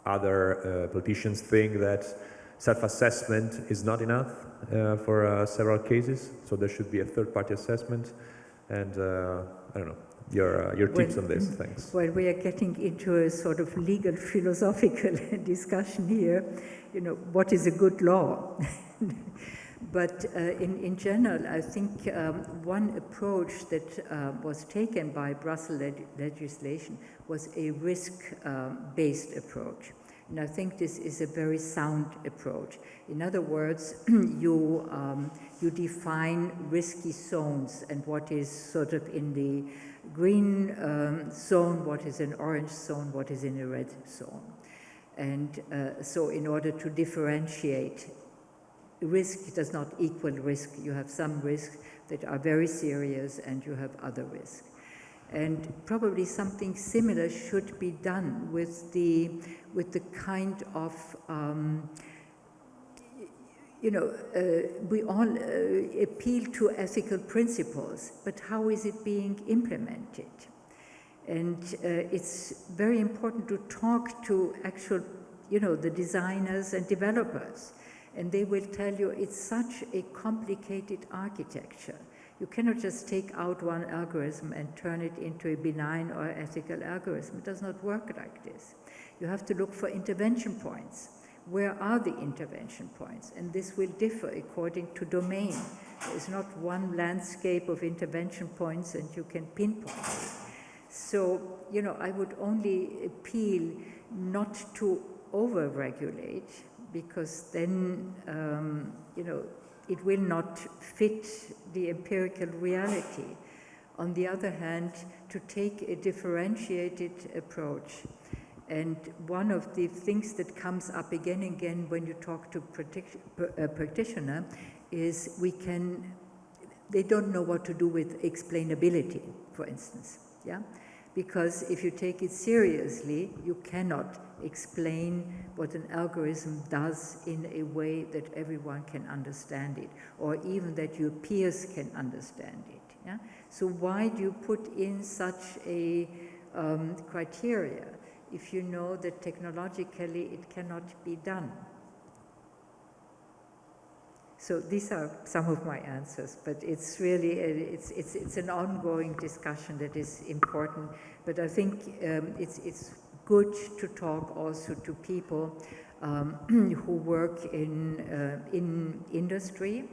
other politicians think that self-assessment is not enough for several cases, so there should be a third-party assessment, and I don't know, your tips on this. Thanks. Well, we are getting into a sort of legal philosophical discussion here. What is a good law? But in general, I think one approach that was taken by Brussels legislation was a risk-based approach. And I think this is a very sound approach. In other words, you define risky zones and what is sort of in the green zone, what is an orange zone, what is in a red zone. And so in order to differentiate, risk does not equal risk. You have some risks that are very serious and you have other risks. And probably something similar should be done with the kind of, we all appeal to ethical principles, but how is it being implemented? And it's very important to talk to actual, the designers and developers. And they will tell you it's such a complicated architecture. You cannot just take out one algorithm and turn it into a benign or ethical algorithm. It does not work like this. You have to look for intervention points. Where are the intervention points? And this will differ according to domain. There is not one landscape of intervention points and you can pinpoint it. So, I would only appeal not to over-regulate, because then, it will not fit the empirical reality. On the other hand, to take a differentiated approach. And one of the things that comes up again and again when you talk to a practitioner is they don't know what to do with explainability, for instance, yeah? Because if you take it seriously, you cannot explain what an algorithm does in a way that everyone can understand it, or even that your peers can understand it. Yeah? So why do you put in such a criteria if you know that technologically it cannot be done? So these are some of my answers, but it's really, it's an ongoing discussion that is important. But I think it's good to talk also to people who work in industry.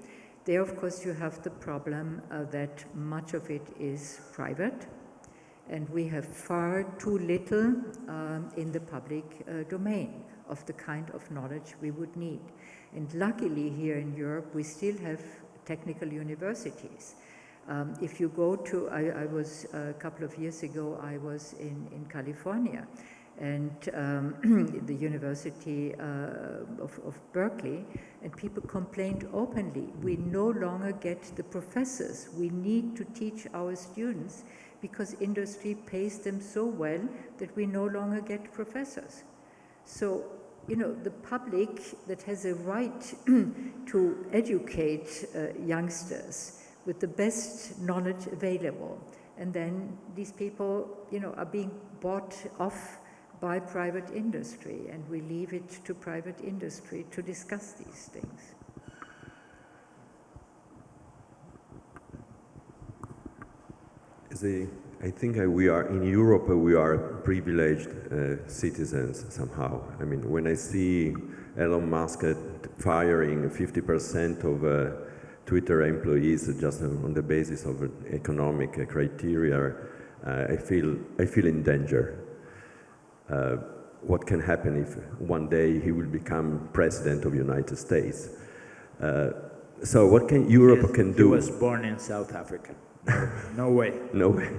There, of course, you have the problem that much of it is private, and we have far too little in the public domain of the kind of knowledge we would need. And luckily here in Europe, we still have technical universities. If you go to, I was, a couple of years ago, I was in California, and the University of Berkeley, and people complained openly, we no longer get the professors. We need to teach our students because industry pays them so well that we no longer get professors. So, you know, the public that has a right to educate youngsters with the best knowledge available, and then these people, you know, are being bought off by private industry, and we leave it to private industry to discuss these things. I think we are in Europe. We are privileged citizens somehow. I mean, when I see Elon Musk firing 50% of Twitter employees just on the basis of economic criteria, I feel in danger. What can happen if one day he will become president of the United States? So what can Europe can do? He was born in South Africa. No way. No way.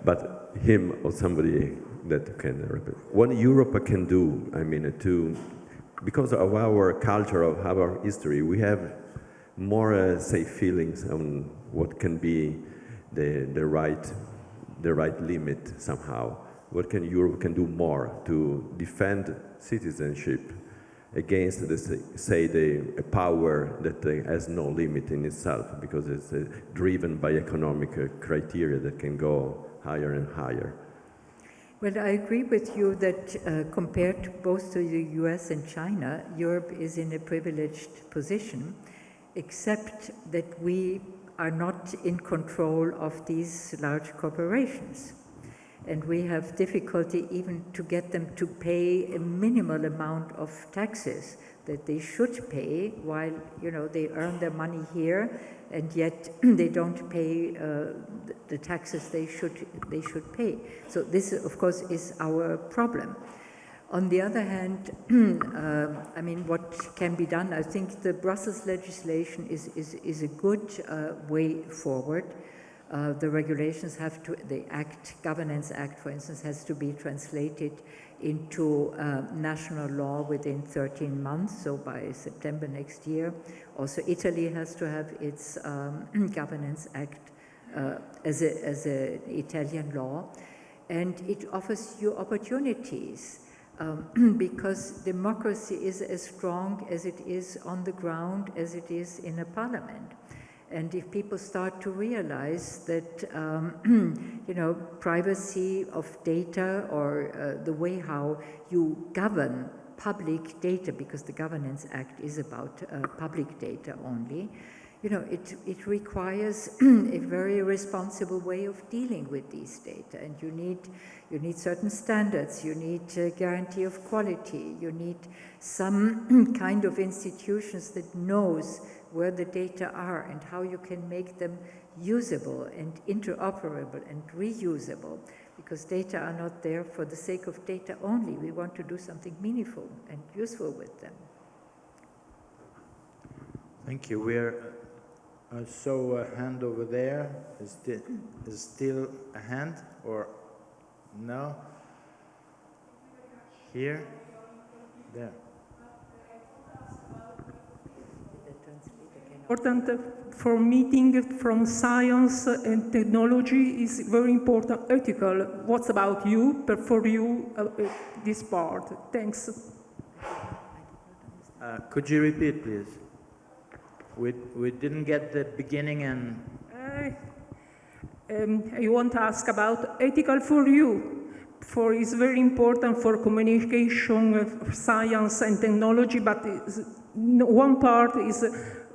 But him or somebody that can represent. What Europe can do, I mean, because of our culture, of our history, we have more, say, feelings on what can be the right limit somehow. What can Europe can do more to defend citizenship against, a power that has no limit in itself, because it's driven by economic criteria that can go higher and higher. Well, I agree with you that compared both to the US and China, Europe is in a privileged position, except that we are not in control of these large corporations. And we have difficulty even to get them to pay a minimal amount of taxes that they should pay, while, you know, they earn their money here, and yet they don't pay the taxes they should pay. So this, of course, is our problem. On the other hand, I mean, what can be done? I think the Brussels legislation is a good way forward. The regulations have to, the Governance Act, for instance, has to be translated into national law within 13 months, so by September next year. Also, Italy has to have its Governance Act as an Italian law, and it offers you opportunities because democracy is as strong as it is on the ground as it is in a parliament. And if people start to realize that, you know, privacy of data, or the way how you govern public data, because the Governance Act is about public data only, you know, it requires a very responsible way of dealing with these data. And you need certain standards, you need a guarantee of quality, you need some kind of institutions that knows where the data are and how you can make them usable and interoperable and reusable, because data are not there for the sake of data only. We want to do something meaningful and useful with them. Thank you. We're I saw a hand over there. Is still a hand, or no? Here? There. The translator can important for meeting from science and technology is very important ethical. What's about you, but for you, this part? Thanks. Could you repeat, please? We didn't get the beginning and... I want to ask about ethical for you. For it's very important for communication of science and technology, but one part is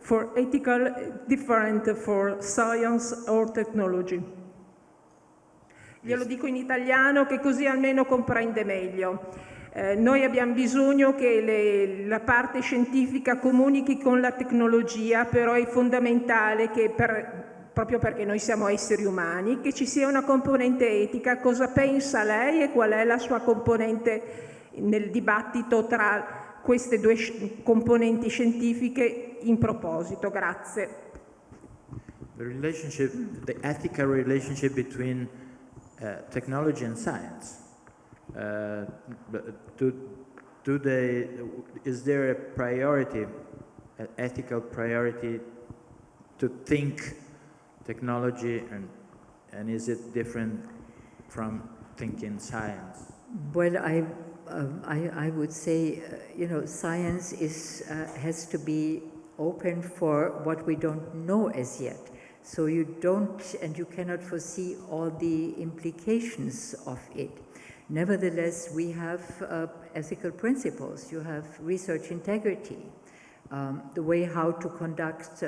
for ethical different for science or technology. Glielo dico in italiano che così almeno comprende meglio. Noi abbiamo bisogno che la parte scientifica comunichi con la tecnologia, però è fondamentale che proprio perché noi siamo esseri umani, che ci sia una componente etica. Cosa pensa lei e qual è la sua componente nel dibattito tra queste due componenti scientifiche in proposito? Grazie. The ethical relationship between technology and science. Is there a priority, an ethical priority to think technology, and is it different from thinking science? Well, I would say, science has to be open for what we don't know as yet. So you don't, and you cannot foresee all the implications of it. Nevertheless, we have ethical principles. You have research integrity, the way how to conduct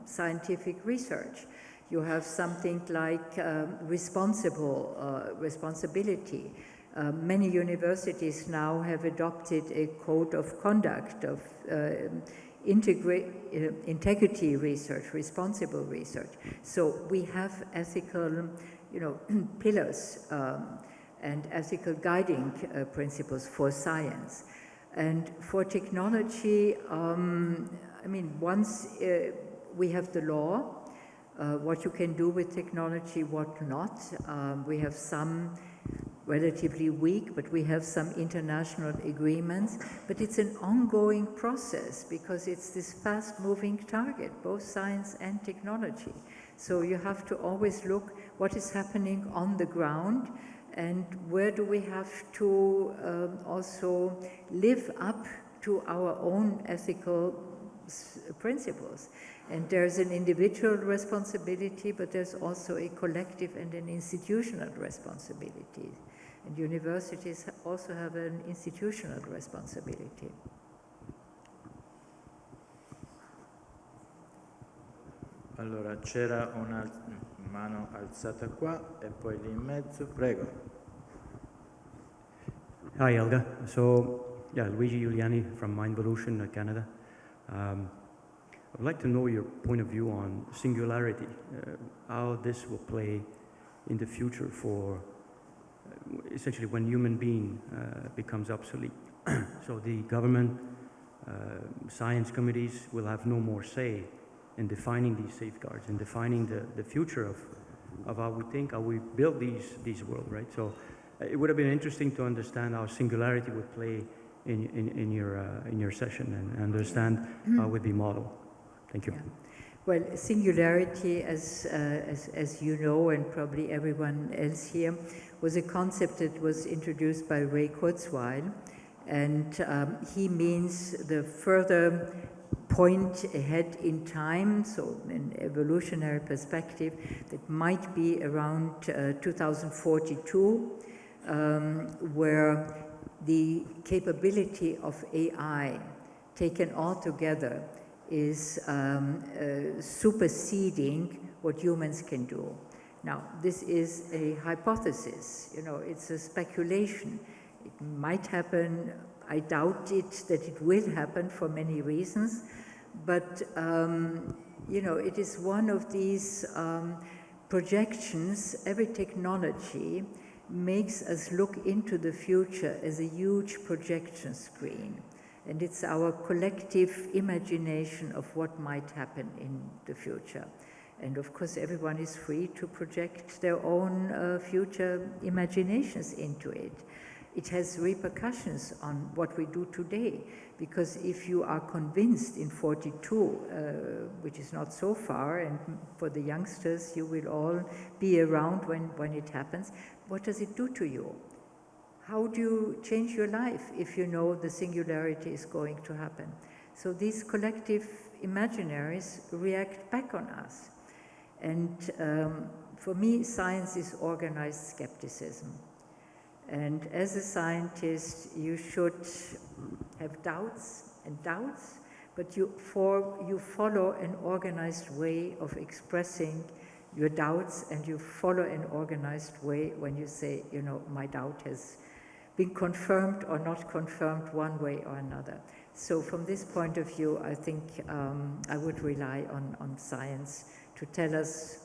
scientific research. You have something like responsibility. Many universities now have adopted a code of conduct of integrity research, responsible research. So we have ethical, pillars and ethical guiding principles for science. And for technology, once we have the law, what you can do with technology, what not. We have some relatively weak, but we have some international agreements. But it's an ongoing process because it's this fast-moving target, both science and technology. So you have to always look what is happening on the ground and where do we have to also live up to our own ethical principles. And there's an individual responsibility, but there's also a collective and an institutional responsibility. And universities also have an institutional responsibility. Allora, c'era una mano alzata qua e poi lì in mezzo. Prego. Hi, Helga. So, Luigi Giuliani from Mindvolution, Canada. I'd like to know your point of view on singularity, how this will play in the future for essentially when human being becomes obsolete. So the government, science committees will have no more say in defining these safeguards, in defining the future of how we think, how we build these worlds, right? So it would have been interesting to understand how singularity would play in your session and understand how it would be modeled. Thank you. Yeah. Well, singularity, as you know, and probably everyone else here, was a concept that was introduced by Ray Kurzweil, and he means the further point ahead in time, so an evolutionary perspective that might be around 2042, where the capability of AI taken all together is superseding what humans can do. Now, this is a hypothesis, it's a speculation. It might happen. I doubt that it will happen for many reasons, but it is one of these projections. Every technology makes us look into the future as a huge projection screen. And it's our collective imagination of what might happen in the future. And of course, everyone is free to project their own future imaginations into it. it has repercussions on what we do today. Because if you are convinced in 42, which is not so far, and for the youngsters, you will all be around when it happens, what does it do to you? How do you change your life if you know the singularity is going to happen? So these collective imaginaries react back on us. And for me, science is organized skepticism. And as a scientist, you should have doubts, but you follow an organized way of expressing your doubts, and you follow an organized way when you say, you know, my doubt has been confirmed or not confirmed one way or another. So from this point of view, I think I would rely on science to tell us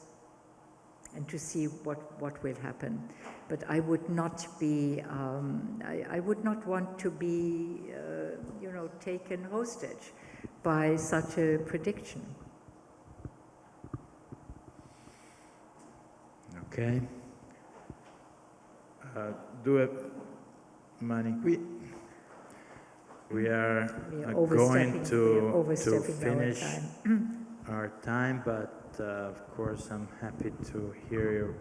and to see what will happen. But I would not be, I would not want to be, you know, taken hostage by such a prediction. Ok. Due mani qui. We are going to finish our time, but of course I'm happy to hear your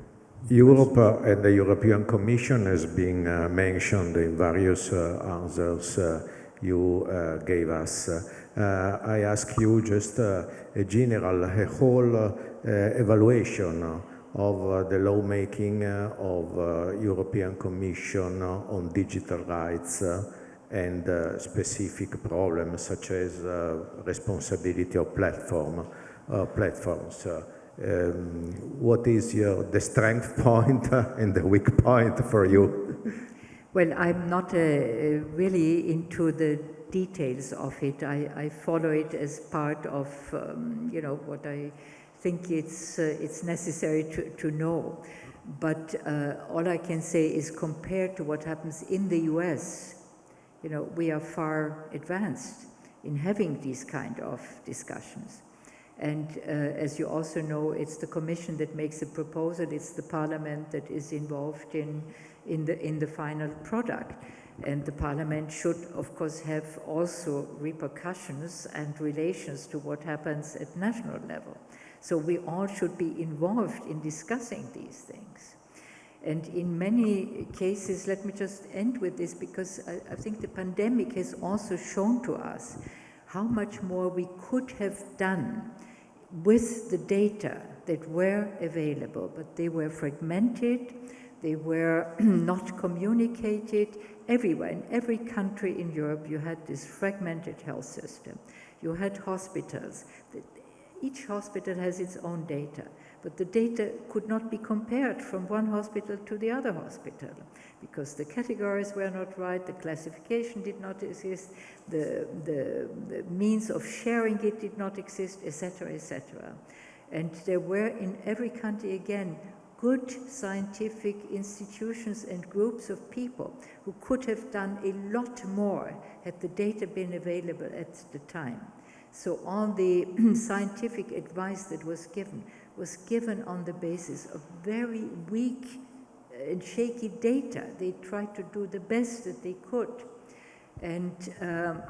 Europe and the European Commission has been mentioned in various answers you gave us. I ask you just a general, a whole evaluation of the lawmaking of European Commission on digital rights and specific problems such as responsibility of platforms. What is the strength point and the weak point for you? Well, I'm not really into the details of it. I follow it as part of, you know, what I think it's necessary to know. But all I can say is, compared to what happens in the US, you know, we are far advanced in having these kind of discussions. And as you also know, it's the Commission that makes the proposal, it's the Parliament that is involved in the final product. And the Parliament should, of course, have also repercussions and relations to what happens at national level. So we all should be involved in discussing these things. And in many cases, let me just end with this, because I think the pandemic has also shown to us how much more we could have done with the data that were available, but they were fragmented, they were not communicated everywhere. In every country in Europe, you had this fragmented health system. You had hospitals. Each hospital has its own data, but the data could not be compared from one hospital to the other hospital because the categories were not right, the classification did not exist, the means of sharing it did not exist, etc., etc. And there were in every country, again, good scientific institutions and groups of people who could have done a lot more had the data been available at the time. So all the scientific advice that was given on the basis of very weak and shaky data. They tried to do the best that they could. And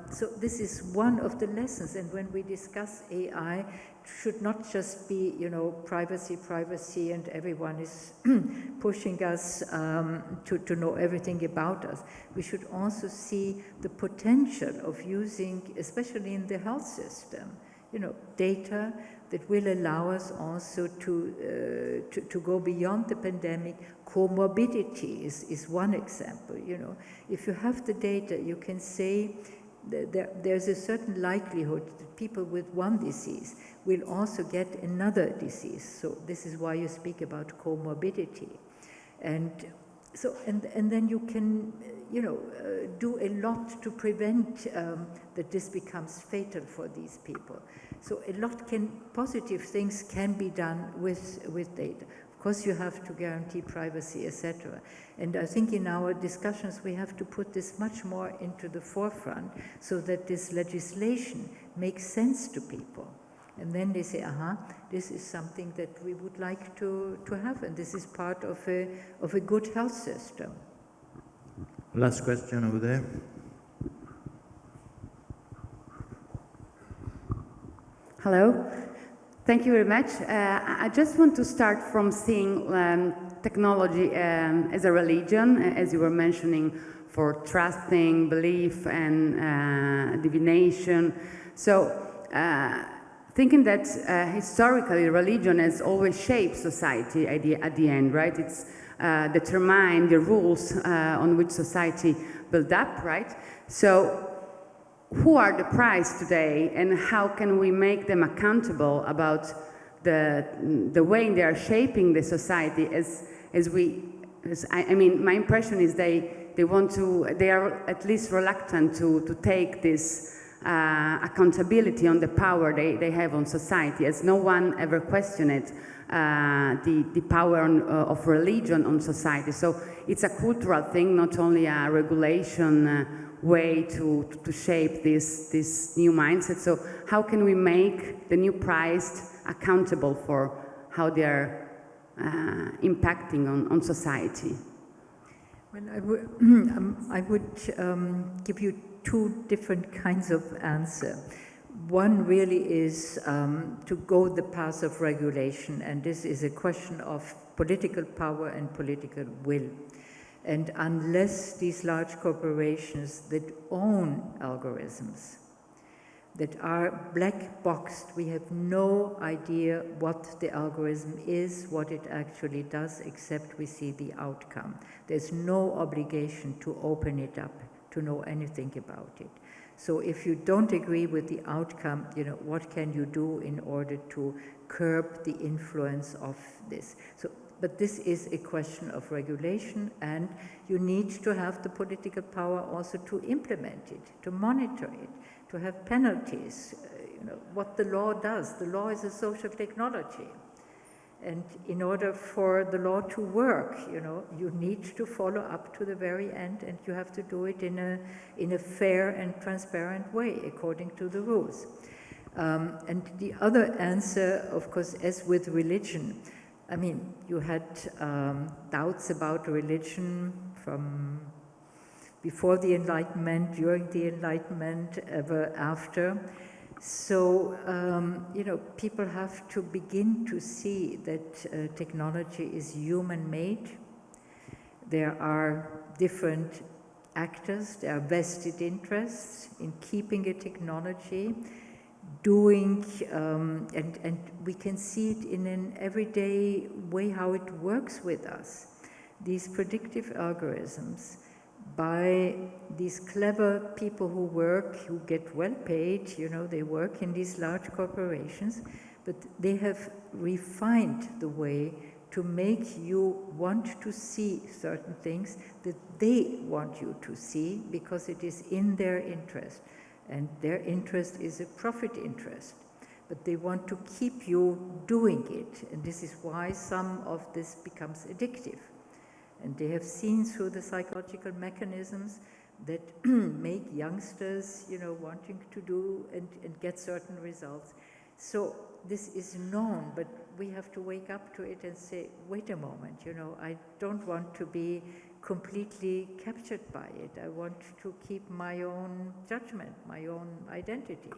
so this is one of the lessons. And when we discuss AI, it should not just be, you know, privacy, and everyone is pushing us to know everything about us. We should also see the potential of using, especially in the health system, you know, data that will allow us also to go beyond the pandemic. Comorbidity is one example. You know, if you have the data, you can say that there's a certain likelihood that people with one disease will also get another disease. So this is why you speak about comorbidity, and so and then you can, you know, do a lot to prevent that this becomes fatal for these people. So a lot positive things can be done with data. Of course, you have to guarantee privacy, etc. And I think in our discussions we have to put this much more into the forefront so that this legislation makes sense to people. And then they say, this is something that we would like to have, and this is part of a good health system. Last question over there. Hello. Thank you very much. I just want to start from seeing technology as a religion, as you were mentioning, for trusting, belief, and divination. So, thinking that historically religion has always shaped society at the end, right? It's determined the rules on which society built up, right? So, who are the prize today, and how can we make them accountable about the way they are shaping the society? I mean, my impression is they are at least reluctant to take this accountability on the power they have on society, as no one ever questioned the power of religion on society. So it's a cultural thing, not only a regulation way to shape this new mindset. So how can we make the new prize accountable for how they are impacting on society? Well, I would give you two different kinds of answer. One really is to go the path of regulation, and this is a question of political power and political will. And unless these large corporations that own algorithms, that are black boxed, we have no idea what the algorithm is, what it actually does, except we see the outcome. There's no obligation to open it up, to know anything about it. So if you don't agree with the outcome, what can you do in order to curb the influence of this? But this is a question of regulation, and you need to have the political power also to implement it, to monitor it, to have penalties. What the law does. The law is a social technology. And in order for the law to work, you need to follow up to the very end, and you have to do it in a fair and transparent way, according to the rules. And the other answer, of course, as with religion, I mean, you had doubts about religion from before the Enlightenment, during the Enlightenment, ever after. So, people have to begin to see that technology is human-made. There are different actors, there are vested interests in keeping a technology, doing, and we can see it in an everyday way how it works with us. These predictive algorithms, by these clever people who get well paid, they work in these large corporations, but they have refined the way to make you want to see certain things that they want you to see because it is in their interest. And their interest is a profit interest, but they want to keep you doing it. And this is why some of this becomes addictive. And they have seen through the psychological mechanisms that make youngsters, wanting to do and get certain results. So this is known, but we have to wake up to it and say, wait a moment, I don't want to be completely captured by it. I want to keep my own judgment, my own identity.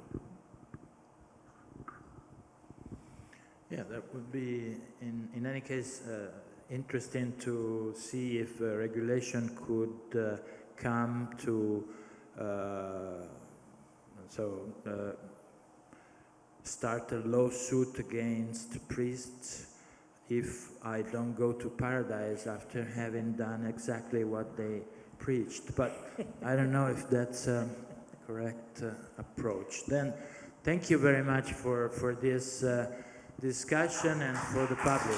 Yeah, that would be, in any case, interesting to see if regulation could come to start a lawsuit against priests if I don't go to paradise after having done exactly what they preached. But I don't know if that's a correct approach. Then, thank you very much for this discussion and for the public.